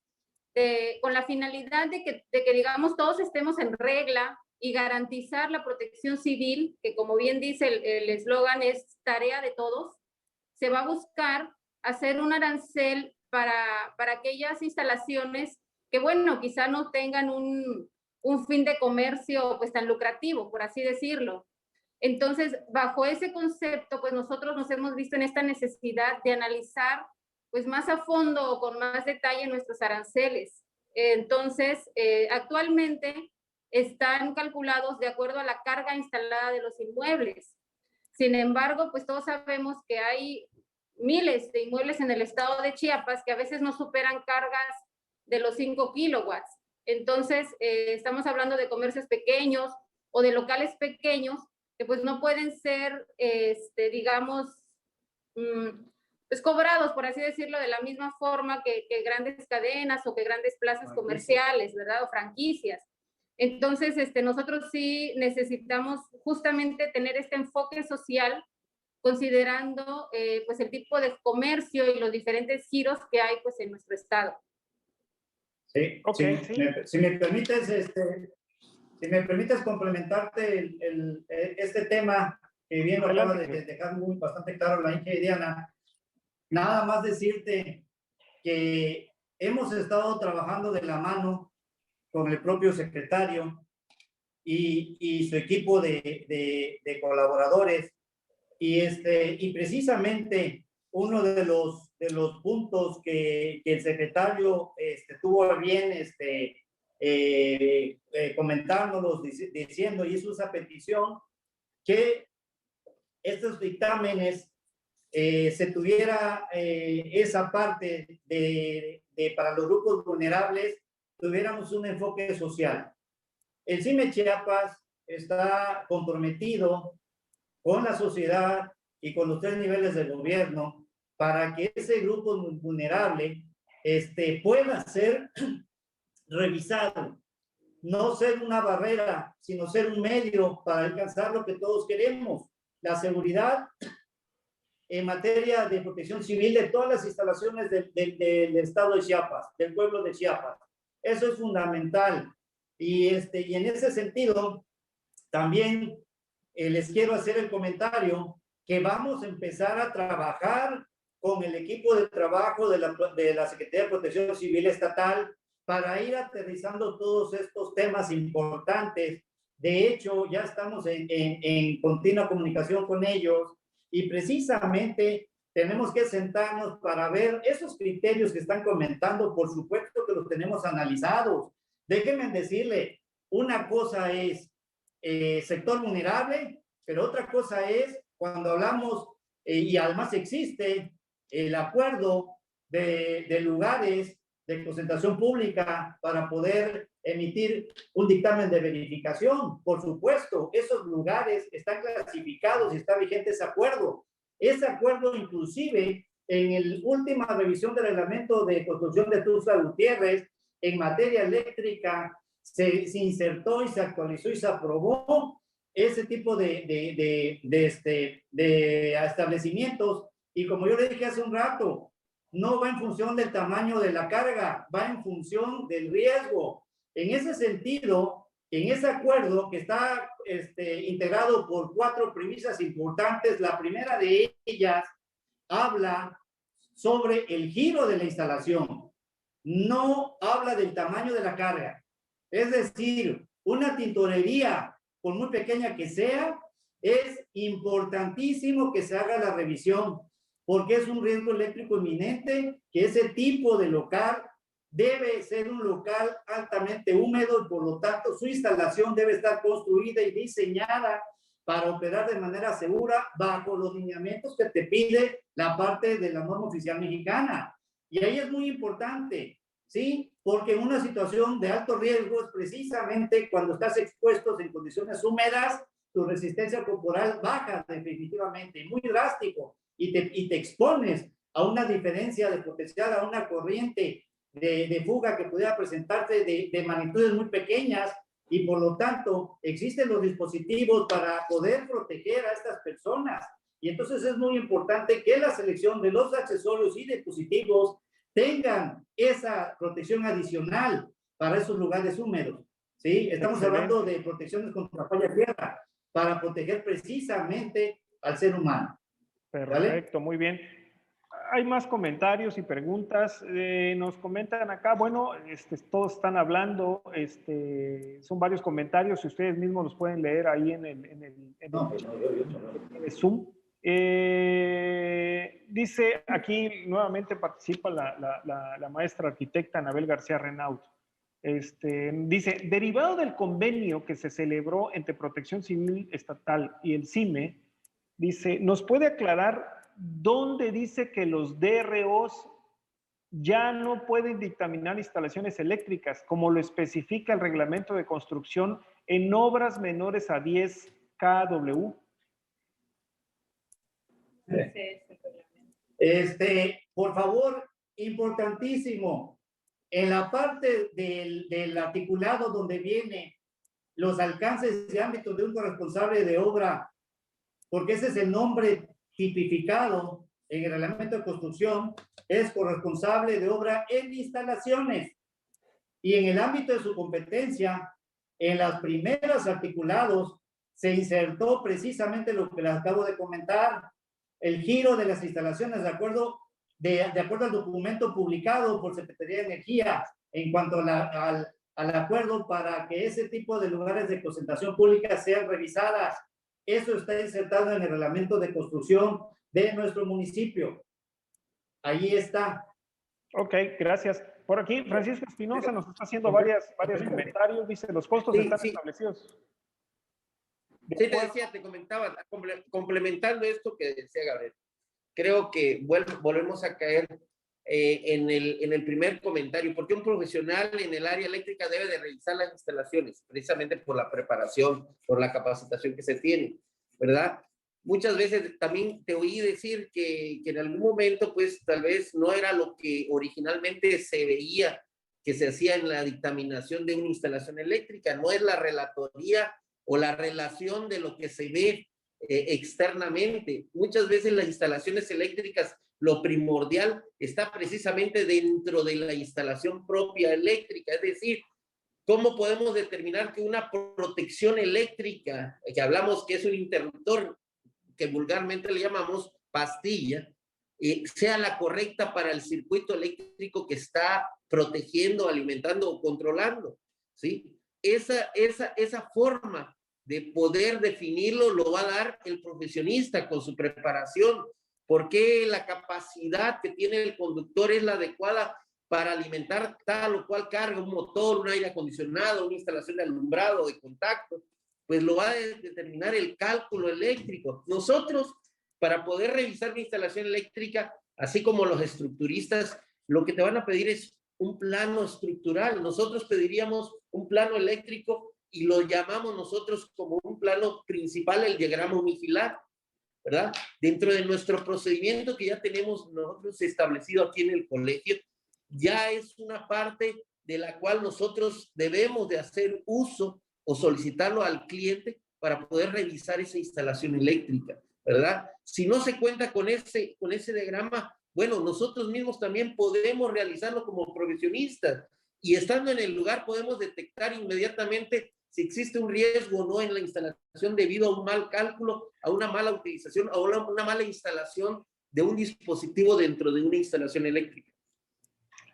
con la finalidad de que, digamos, todos estemos en regla y garantizar la protección civil, que como bien dice el eslogan es tarea de todos. Se va a buscar hacer un arancel para aquellas instalaciones que, bueno, quizá no tengan un fin de comercio pues tan lucrativo, por así decirlo. Entonces, bajo ese concepto, pues nosotros nos hemos visto en esta necesidad de analizar pues más a fondo o con más detalle nuestros aranceles. Entonces, actualmente están calculados de acuerdo a la carga instalada de los inmuebles. Sin embargo, pues todos sabemos que hay miles de inmuebles en el estado de Chiapas que a veces no superan cargas de los 5 kilowatts. Entonces, estamos hablando de comercios pequeños o de locales pequeños que pues no pueden ser, digamos, pues cobrados, por así decirlo, de la misma forma que grandes cadenas o que grandes plazas comerciales, ¿verdad? O franquicias. Entonces, nosotros sí necesitamos justamente tener este enfoque social considerando pues el tipo de comercio y los diferentes giros que hay pues en nuestro estado. Sí, Okay, sí. sí. Si me permites complementarte este tema que bien lo acaba de dejar bastante claro la ingeniera Diana, nada más decirte que hemos estado trabajando de la mano con el propio secretario y su equipo de colaboradores y precisamente uno de los puntos que el secretario tuvo a bien comentárnoslos, diciendo, y hizo esa petición, que estos dictámenes se tuviera esa parte para los grupos vulnerables, tuviéramos un enfoque social. El CIME Chiapas está comprometido con la sociedad y con los 3 niveles del gobierno para que ese grupo vulnerable pueda ser revisado, no ser una barrera, sino ser un medio para alcanzar lo que todos queremos, la seguridad en materia de protección civil de todas las instalaciones del estado de Chiapas, del pueblo de Chiapas. Eso es fundamental. Y en ese sentido, también les quiero hacer el comentario que vamos a empezar a trabajar con el equipo de trabajo de la Secretaría de Protección Civil Estatal para ir aterrizando todos estos temas importantes. De hecho, ya estamos en continua comunicación con ellos y precisamente tenemos que sentarnos para ver esos criterios que están comentando. Por supuesto que los tenemos analizados. Déjenme decirle, una cosa es sector vulnerable, pero otra cosa es cuando hablamos, y además existe el acuerdo de lugares de concentración pública para poder emitir un dictamen de verificación. Por supuesto, esos lugares están clasificados y está vigente ese acuerdo. Ese acuerdo inclusive en la última revisión del reglamento de construcción de Tuxtla Gutiérrez en materia eléctrica se insertó y se actualizó y se aprobó ese tipo de establecimientos. Y como yo le dije hace un rato, no va en función del tamaño de la carga, va en función del riesgo. En ese sentido, en ese acuerdo que está integrado por 4 premisas importantes, la primera de ellas habla sobre el giro de la instalación. No habla del tamaño de la carga. Es decir, una tintorería, por muy pequeña que sea, es importantísimo que se haga la revisión, porque es un riesgo eléctrico inminente, que ese tipo de local debe ser un local altamente húmedo y por lo tanto su instalación debe estar construida y diseñada para operar de manera segura bajo los lineamientos que te pide la parte de la norma oficial mexicana. Y ahí es muy importante, ¿sí? Porque en una situación de alto riesgo es precisamente cuando estás expuesto en condiciones húmedas, tu resistencia corporal baja definitivamente, muy drástico, y te expones a una diferencia de potencial, a una corriente de fuga que pudiera presentarse de magnitudes muy pequeñas, y por lo tanto existen los dispositivos para poder proteger a estas personas. Y entonces es muy importante que la selección de los accesorios y dispositivos tengan esa protección adicional para esos lugares húmedos, ¿sí? Estamos hablando de protecciones contra falla de tierra para proteger precisamente al ser humano. Perfecto, ¿vale? Muy bien. Hay más comentarios y preguntas. Nos comentan acá, bueno, todos están hablando, son varios comentarios y ustedes mismos los pueden leer ahí en el Zoom. Dice aquí nuevamente participa la maestra arquitecta Anabel García Renaud. Dice, derivado del convenio que se celebró entre Protección Civil Estatal y el CIME, dice, ¿nos puede aclarar dónde dice que los DROs ya no pueden dictaminar instalaciones eléctricas, como lo especifica el reglamento de construcción en obras menores a 10 kW? Por favor, importantísimo, en la parte del articulado donde viene los alcances de ámbito de un corresponsable de obra, porque ese es el nombre tipificado en el reglamento de construcción, es corresponsable de obra en instalaciones. Y en el ámbito de su competencia, en las primeras articulados, se insertó precisamente lo que les acabo de comentar, el giro de las instalaciones de acuerdo al documento publicado por Secretaría de Energía en cuanto al acuerdo para que ese tipo de lugares de concentración pública sean revisadas. Eso está insertado en el reglamento de construcción de nuestro municipio. Ahí está. Ok, gracias. Por aquí, Francisco Espinosa nos está haciendo varios comentarios. Dice, los costos están establecidos. Sí, te decía, te comentaba, complementando esto que decía Gabriel, creo que volvemos a caer en el primer comentario, porque un profesional en el área eléctrica debe de revisar las instalaciones, precisamente por la preparación, por la capacitación que se tiene, ¿verdad? Muchas veces también te oí decir que en algún momento, pues, tal vez no era lo que originalmente se veía que se hacía en la dictaminación de una instalación eléctrica, no es la relatoría o la relación de lo que se ve externamente. Muchas veces las instalaciones eléctricas, lo primordial está precisamente dentro de la instalación propia eléctrica, es decir, ¿cómo podemos determinar que una protección eléctrica, que hablamos que es un interruptor, que vulgarmente le llamamos pastilla, sea la correcta para el circuito eléctrico que está protegiendo, alimentando o controlando? ¿Sí? Esa forma de poder definirlo lo va a dar el profesionista con su preparación, porque la capacidad que tiene el conductor es la adecuada para alimentar tal o cual carga, un motor, un aire acondicionado, una instalación de alumbrado, de contacto, pues lo va a determinar el cálculo eléctrico. Nosotros, para poder revisar una instalación eléctrica, así como los estructuristas, lo que te van a pedir es un plano estructural. Nosotros pediríamos un plano eléctrico y lo llamamos nosotros como un plano principal, el diagrama unifilar, ¿verdad? Dentro de nuestro procedimiento que ya tenemos nosotros establecido aquí en el colegio, ya es una parte de la cual nosotros debemos de hacer uso o solicitarlo al cliente para poder revisar esa instalación eléctrica, ¿verdad? Si no se cuenta con ese diagrama, bueno, nosotros mismos también podemos realizarlo como profesionistas y estando en el lugar podemos detectar inmediatamente si existe un riesgo o no en la instalación debido a un mal cálculo, a una mala utilización, a una mala instalación de un dispositivo dentro de una instalación eléctrica.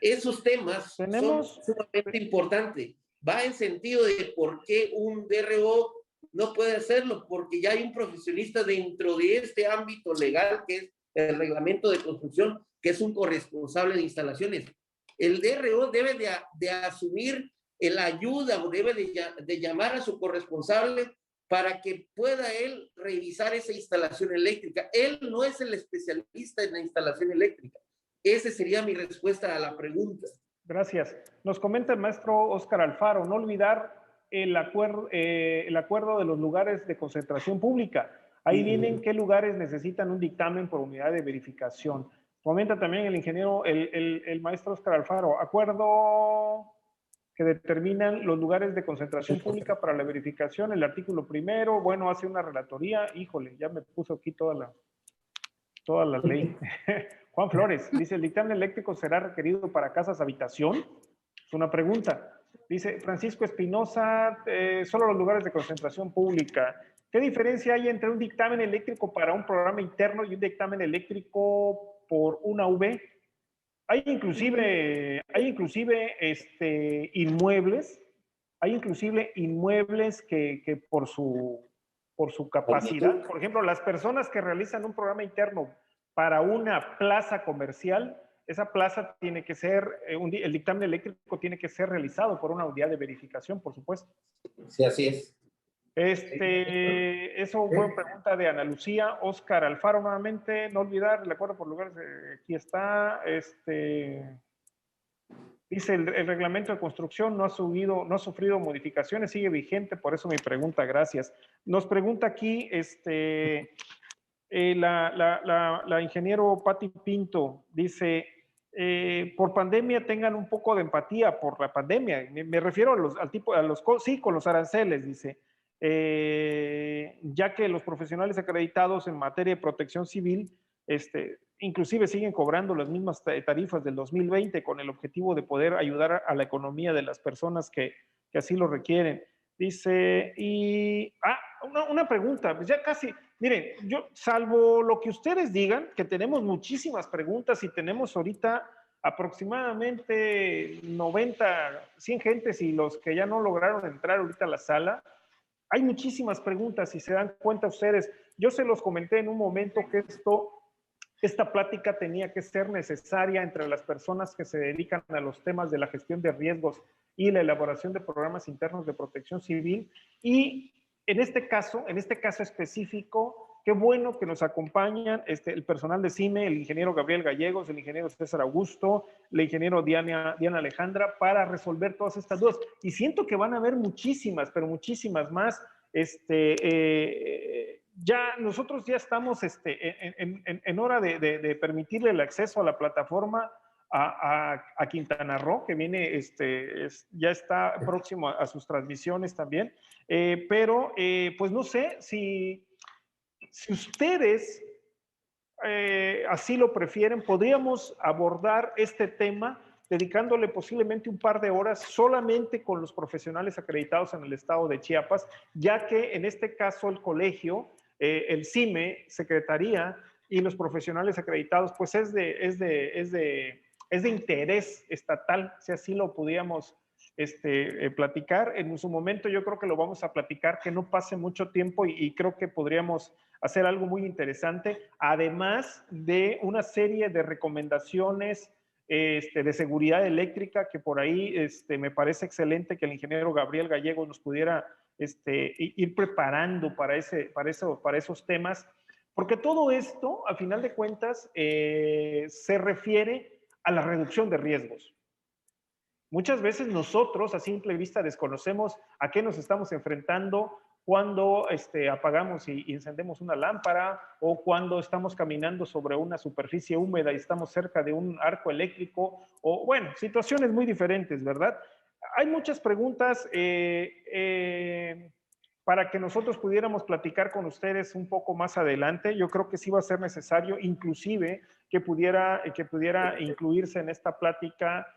Esos temas son sumamente importantes. Va en sentido de por qué un DRO no puede hacerlo, porque ya hay un profesionista dentro de este ámbito legal, que es el reglamento de construcción, que es un corresponsable de instalaciones. El DRO debe de asumir la ayuda o debe de llamar a su corresponsable para que pueda él revisar esa instalación eléctrica. Él no es el especialista en la instalación eléctrica. Esa sería mi respuesta a la pregunta. Gracias. Nos comenta el maestro Óscar Alfaro, no olvidar el acuerdo de los lugares de concentración pública. Ahí vienen qué lugares necesitan un dictamen por unidad de verificación. Comenta también el ingeniero, el maestro Óscar Alfaro, acuerdo que determinan los lugares de concentración pública para la verificación, el artículo primero, bueno, hace una relatoría, híjole, ya me puso aquí toda la ley. Juan Flores dice, ¿el dictamen eléctrico será requerido para casas habitación? Es una pregunta. Dice Francisco Espinosa, solo los lugares de concentración pública. ¿Qué diferencia hay entre un dictamen eléctrico para un programa interno y un dictamen eléctrico por una UV? Hay inclusive inmuebles que por su capacidad, por ejemplo, las personas que realizan un programa interno para una plaza comercial, esa plaza tiene que ser, el dictamen eléctrico tiene que ser realizado por una unidad de verificación, por supuesto. Sí, así es. Eso fue pregunta de Ana Lucía. Óscar Alfaro, nuevamente, no olvidar el acuerdo por lugares, aquí está, dice el reglamento de construcción no ha sufrido modificaciones, sigue vigente, por eso mi pregunta, gracias. Nos pregunta aquí, la ingeniero Pati Pinto, dice, por pandemia tengan un poco de empatía por la pandemia, me refiero con los aranceles, dice, ya que los profesionales acreditados en materia de protección civil, inclusive siguen cobrando las mismas tarifas del 2020 con el objetivo de poder ayudar a la economía de las personas que así lo requieren. Dice, una pregunta, pues ya casi, miren, yo, salvo lo que ustedes digan, que tenemos muchísimas preguntas y tenemos ahorita aproximadamente 90, 100 gentes y los que ya no lograron entrar ahorita a la sala, hay muchísimas preguntas, si se dan cuenta ustedes. Yo se los comenté en un momento que esta plática tenía que ser necesaria entre las personas que se dedican a los temas de la gestión de riesgos y la elaboración de programas internos de protección civil. Y en este caso específico, qué bueno que nos acompañan el personal de CIME, el ingeniero Gabriel Gallegos, el ingeniero César Augusto, la ingeniero Diana Alejandra, para resolver todas estas dudas. Y siento que van a haber muchísimas, pero muchísimas más. Nosotros ya estamos en hora de permitirle el acceso a la plataforma a Quintana Roo, que viene, ya está próximo a sus transmisiones también, pero pues no sé si ustedes así lo prefieren, podríamos abordar este tema dedicándole posiblemente un par de horas solamente con los profesionales acreditados en el estado de Chiapas, ya que en este caso el colegio, el CIME, Secretaría y los profesionales acreditados, pues es de interés estatal, si así lo pudiéramos platicar. En su momento yo creo que lo vamos a platicar, que no pase mucho tiempo y creo que podríamos hacer algo muy interesante, además de una serie de recomendaciones de seguridad eléctrica, que por ahí me parece excelente que el ingeniero Gabriel Gallego nos pudiera ir preparando para esos temas, porque todo esto, a final de cuentas, se refiere a la reducción de riesgos. Muchas veces nosotros a simple vista desconocemos a qué nos estamos enfrentando cuando apagamos y encendemos una lámpara, o cuando estamos caminando sobre una superficie húmeda y estamos cerca de un arco eléctrico, o bueno, situaciones muy diferentes, ¿verdad? Hay muchas preguntas para que nosotros pudiéramos platicar con ustedes un poco más adelante. Yo creo que sí va a ser necesario, inclusive, que pudiera incluirse en esta plática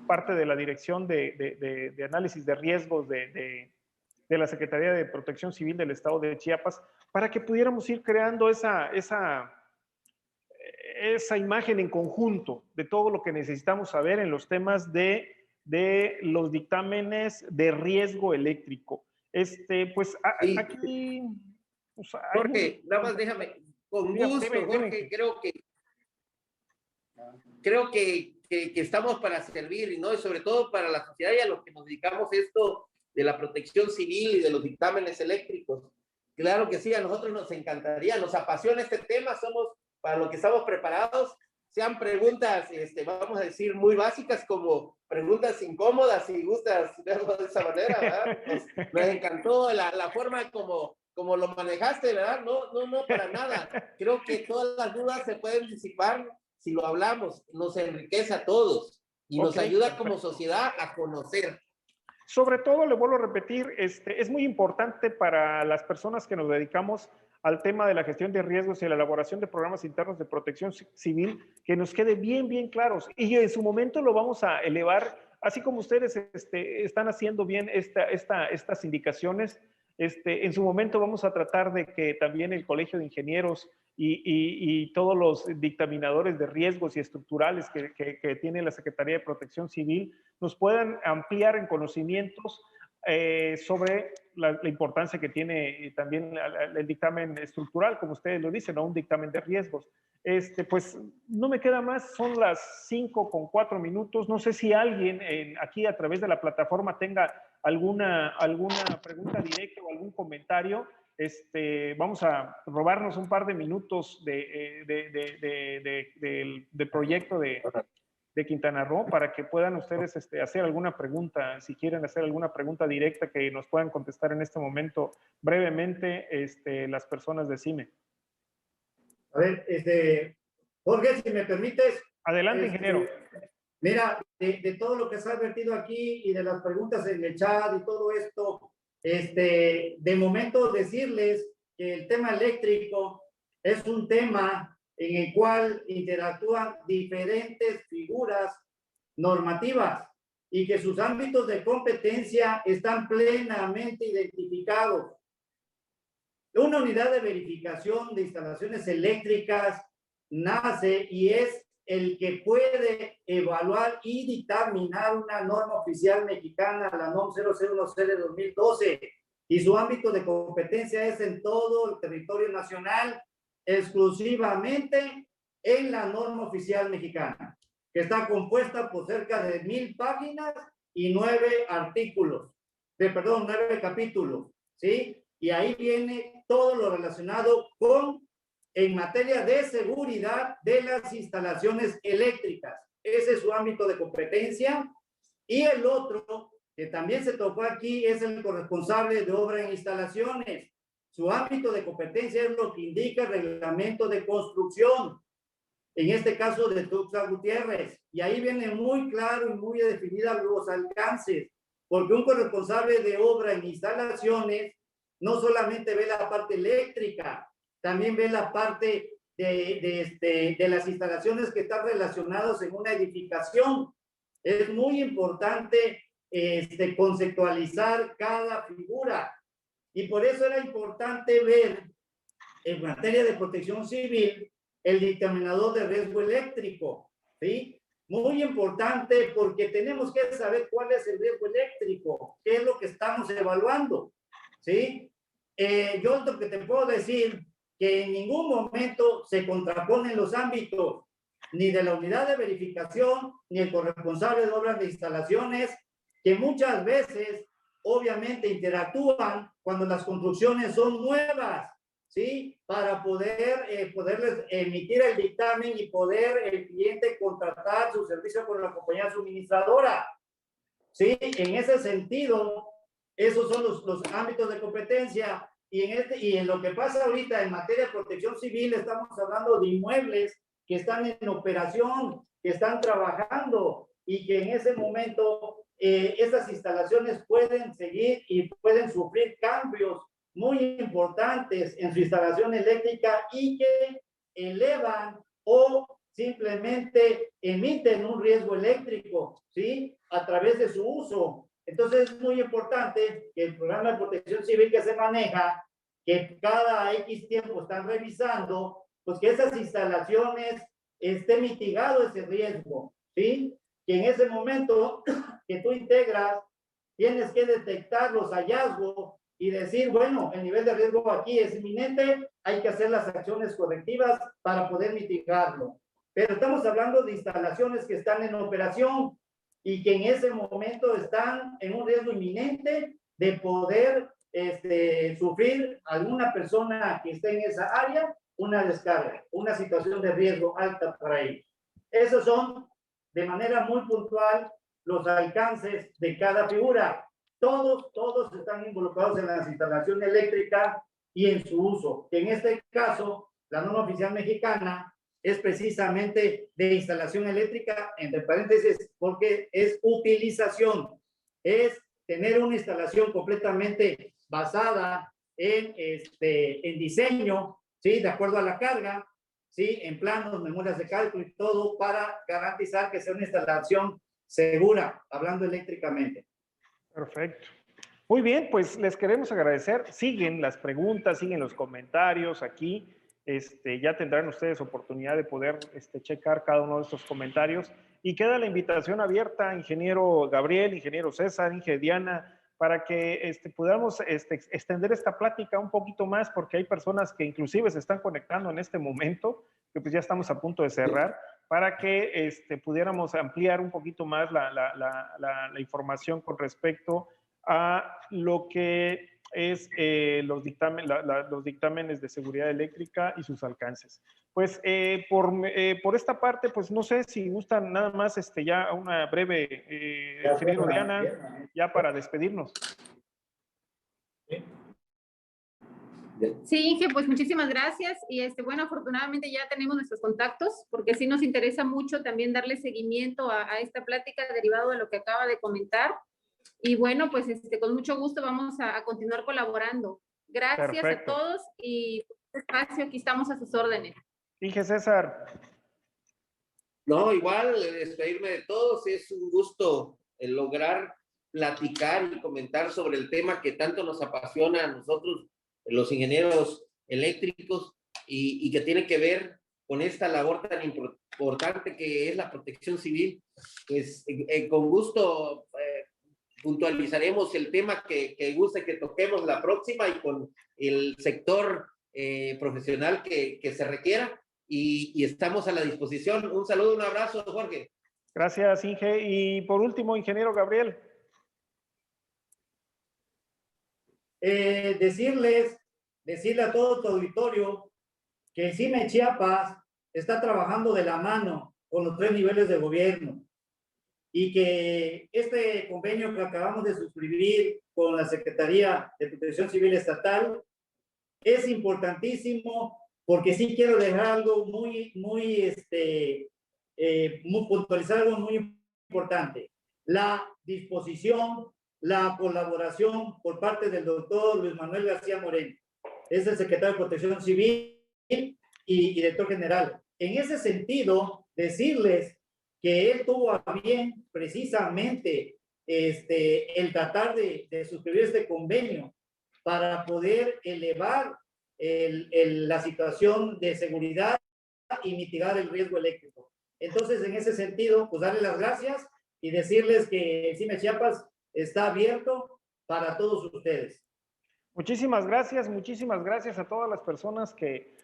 parte de la Dirección de Análisis de Riesgos de la Secretaría de Protección Civil del Estado de Chiapas, para que pudiéramos ir creando esa imagen en conjunto de todo lo que necesitamos saber en los temas de los dictámenes de riesgo eléctrico. Pues Sí. aquí... Pues, Jorge, nada más déjame, con gusto, Jorge, creo que estamos para servir, ¿no? Y sobre todo para la sociedad y a los que nos dedicamos esto de la protección civil y de los dictámenes eléctricos. Claro que sí, a nosotros nos encantaría, nos apasiona este tema, somos para lo que estamos preparados, sean preguntas, vamos a decir, muy básicas, como preguntas incómodas, si gustas verlo de esa manera, ¿verdad? Nos encantó la forma como lo manejaste, ¿verdad? No, para nada. Creo que todas las dudas se pueden disipar si lo hablamos, nos enriquece a todos y nos ayuda como sociedad a conocer. Sobre todo, le vuelvo a repetir, es muy importante para las personas que nos dedicamos al tema de la gestión de riesgos y la elaboración de programas internos de protección civil, que nos quede bien claros. Y en su momento lo vamos a elevar, así como ustedes están haciendo bien estas indicaciones. En su momento vamos a tratar de que también el Colegio de Ingenieros y todos los dictaminadores de riesgos y estructurales que tiene la Secretaría de Protección Civil nos puedan ampliar en conocimientos sobre la importancia que tiene también el dictamen estructural, como ustedes lo dicen, ¿no? Un dictamen de riesgos. Pues no me queda más, son las 5:04. No sé si alguien aquí a través de la plataforma tenga alguna pregunta directa o algún comentario. Vamos a robarnos un par de minutos del proyecto de Quintana Roo para que puedan ustedes hacer alguna pregunta, si quieren hacer alguna pregunta directa que nos puedan contestar en este momento brevemente las personas de CIME. A ver, Jorge, si me permites. Adelante, ingeniero. Mira, de todo lo que se ha advertido aquí y de las preguntas en el chat y todo esto, de momento decirles que el tema eléctrico es un tema en el cual interactúan diferentes figuras normativas y que sus ámbitos de competencia están plenamente identificados. Una unidad de verificación de instalaciones eléctricas nace y es el que puede evaluar y dictaminar una norma oficial mexicana, la NOM 0010 de 2012, y su ámbito de competencia es en todo el territorio nacional, exclusivamente en la norma oficial mexicana, que está compuesta por cerca de 1000 páginas y 9 capítulos, ¿sí? Y ahí viene todo lo relacionado en materia de seguridad de las instalaciones eléctricas. Ese es su ámbito de competencia. Y el otro, que también se tocó aquí, es el corresponsable de obra en instalaciones. Su ámbito de competencia es lo que indica el reglamento de construcción, en este caso de Tuxtla Gutiérrez. Y ahí viene muy claro y muy definida los alcances, porque un corresponsable de obra en instalaciones no solamente ve la parte eléctrica, también ve la parte de las instalaciones que están relacionadas en una edificación. Es muy importante conceptualizar cada figura. Y por eso era importante ver en materia de protección civil el dictaminador de riesgo eléctrico, ¿sí? Muy importante porque tenemos que saber cuál es el riesgo eléctrico, qué es lo que estamos evaluando, ¿sí? Yo lo que te puedo decir que en ningún momento se contraponen los ámbitos ni de la unidad de verificación ni el corresponsable de obras de instalaciones, que muchas veces obviamente interactúan cuando las construcciones son nuevas, ¿sí? Para poderles emitir el dictamen y poder el cliente contratar su servicio con la compañía suministradora, ¿sí? En ese sentido, esos son los ámbitos de competencia. Y en lo que pasa ahorita en materia de protección civil, estamos hablando de inmuebles que están en operación, que están trabajando y que en ese momento esas instalaciones pueden seguir y pueden sufrir cambios muy importantes en su instalación eléctrica y que elevan o simplemente emiten un riesgo eléctrico, ¿sí? A través de su uso. Entonces es muy importante que el programa de protección civil que se maneja que cada X tiempo están revisando, pues que esas instalaciones esté mitigado ese riesgo, ¿sí? Que en ese momento que tú integras, tienes que detectar los hallazgos y decir, bueno, el nivel de riesgo aquí es inminente, hay que hacer las acciones correctivas para poder mitigarlo. Pero estamos hablando de instalaciones que están en operación y que en ese momento están en un riesgo inminente de poder sufrir alguna persona que esté en esa área una descarga, una situación de riesgo alta para ellos. Esos son, de manera muy puntual, los alcances de cada figura. Todos están involucrados en la instalación eléctrica y en su uso. En este caso, la norma oficial mexicana es precisamente de instalación eléctrica, entre paréntesis, porque es utilización, es tener una instalación completamente basada en diseño, ¿sí? De acuerdo a la carga, ¿sí? En planos, memorias de cálculo y todo para garantizar que sea una instalación segura, hablando eléctricamente. Perfecto. Muy bien, pues les queremos agradecer. Siguen las preguntas, siguen los comentarios aquí. Ya tendrán ustedes oportunidad de poder checar cada uno de estos comentarios. Y queda la invitación abierta, ingeniero Gabriel, ingeniero César, ingeniero Diana, para que podamos extender esta plática un poquito más, porque hay personas que inclusive se están conectando en este momento, que pues ya estamos a punto de cerrar, para que pudiéramos ampliar un poquito más la información con respecto a lo que es los dictámenes de seguridad eléctrica y sus alcances. Pues por esta parte, pues no sé si gustan nada más ya una breve, ingeniero Diana, ya para despedirnos. Sí, Inge, pues muchísimas gracias y bueno, afortunadamente ya tenemos nuestros contactos porque sí nos interesa mucho también darle seguimiento a esta plática derivado de lo que acaba de comentar y bueno, pues con mucho gusto vamos a continuar colaborando. Gracias. Perfecto. A todos y espacio, aquí estamos a sus órdenes. Inge César. No, igual despedirme de todos, es un gusto lograr platicar y comentar sobre el tema que tanto nos apasiona a nosotros, los ingenieros eléctricos, y que tiene que ver con esta labor tan importante que es la protección civil. Pues con gusto puntualizaremos el tema que guste que toquemos la próxima y con el sector profesional que se requiera. Y estamos a la disposición. Un saludo, un abrazo, Jorge. Gracias, Inge. Y por último, ingeniero Gabriel. Decirle a todo tu auditorio que el CIME Chiapas está trabajando de la mano con los 3 niveles de gobierno y que este convenio que acabamos de suscribir con la Secretaría de Protección Civil Estatal es importantísimo porque sí quiero dejar algo muy puntualizar algo muy importante. La disposición, la colaboración por parte del doctor Luis Manuel García Moreno, es el secretario de Protección Civil y director general. En ese sentido, decirles que él tuvo a bien precisamente el tratar de suscribir este convenio para poder elevar la situación de seguridad y mitigar el riesgo eléctrico. Entonces, en ese sentido, pues darle las gracias y decirles que el CIME Chiapas está abierto para todos ustedes. Muchísimas gracias a todas las personas que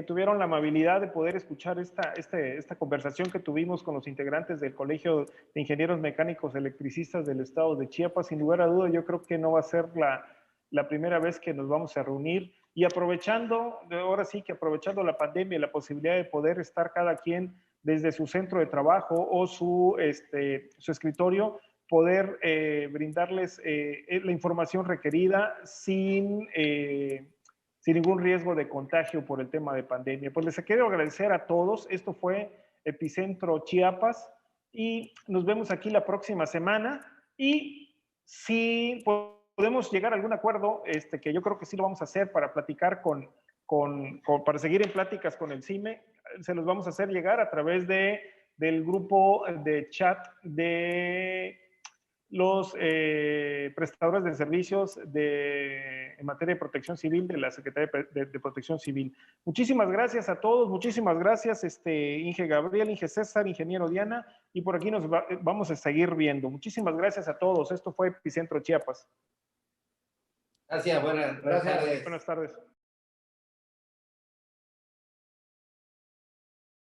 tuvieron la amabilidad de poder escuchar esta conversación que tuvimos con los integrantes del Colegio de Ingenieros Mecánicos Electricistas del Estado de Chiapas. Sin lugar a duda, yo creo que no va a ser la primera vez que nos vamos a reunir. Y aprovechando la pandemia y la posibilidad de poder estar cada quien desde su centro de trabajo o su escritorio, poder brindarles la información requerida sin ningún riesgo de contagio por el tema de pandemia. Pues les quiero agradecer a todos. Esto fue Epicentro Chiapas y nos vemos aquí la próxima semana. Y si podemos llegar a algún acuerdo, que yo creo que sí lo vamos a hacer para platicar para seguir en pláticas con el CIME, se los vamos a hacer llegar a través del grupo de chat de los prestadores de servicios de en materia de protección civil de la Secretaría de Protección Civil. Muchísimas gracias a todos, muchísimas gracias, Inge Gabriel, Inge César, ingeniero Diana, y por aquí nos vamos a seguir viendo. Muchísimas gracias a todos. Esto fue Epicentro Chiapas. Gracias, buenas tardes. Buenas tardes.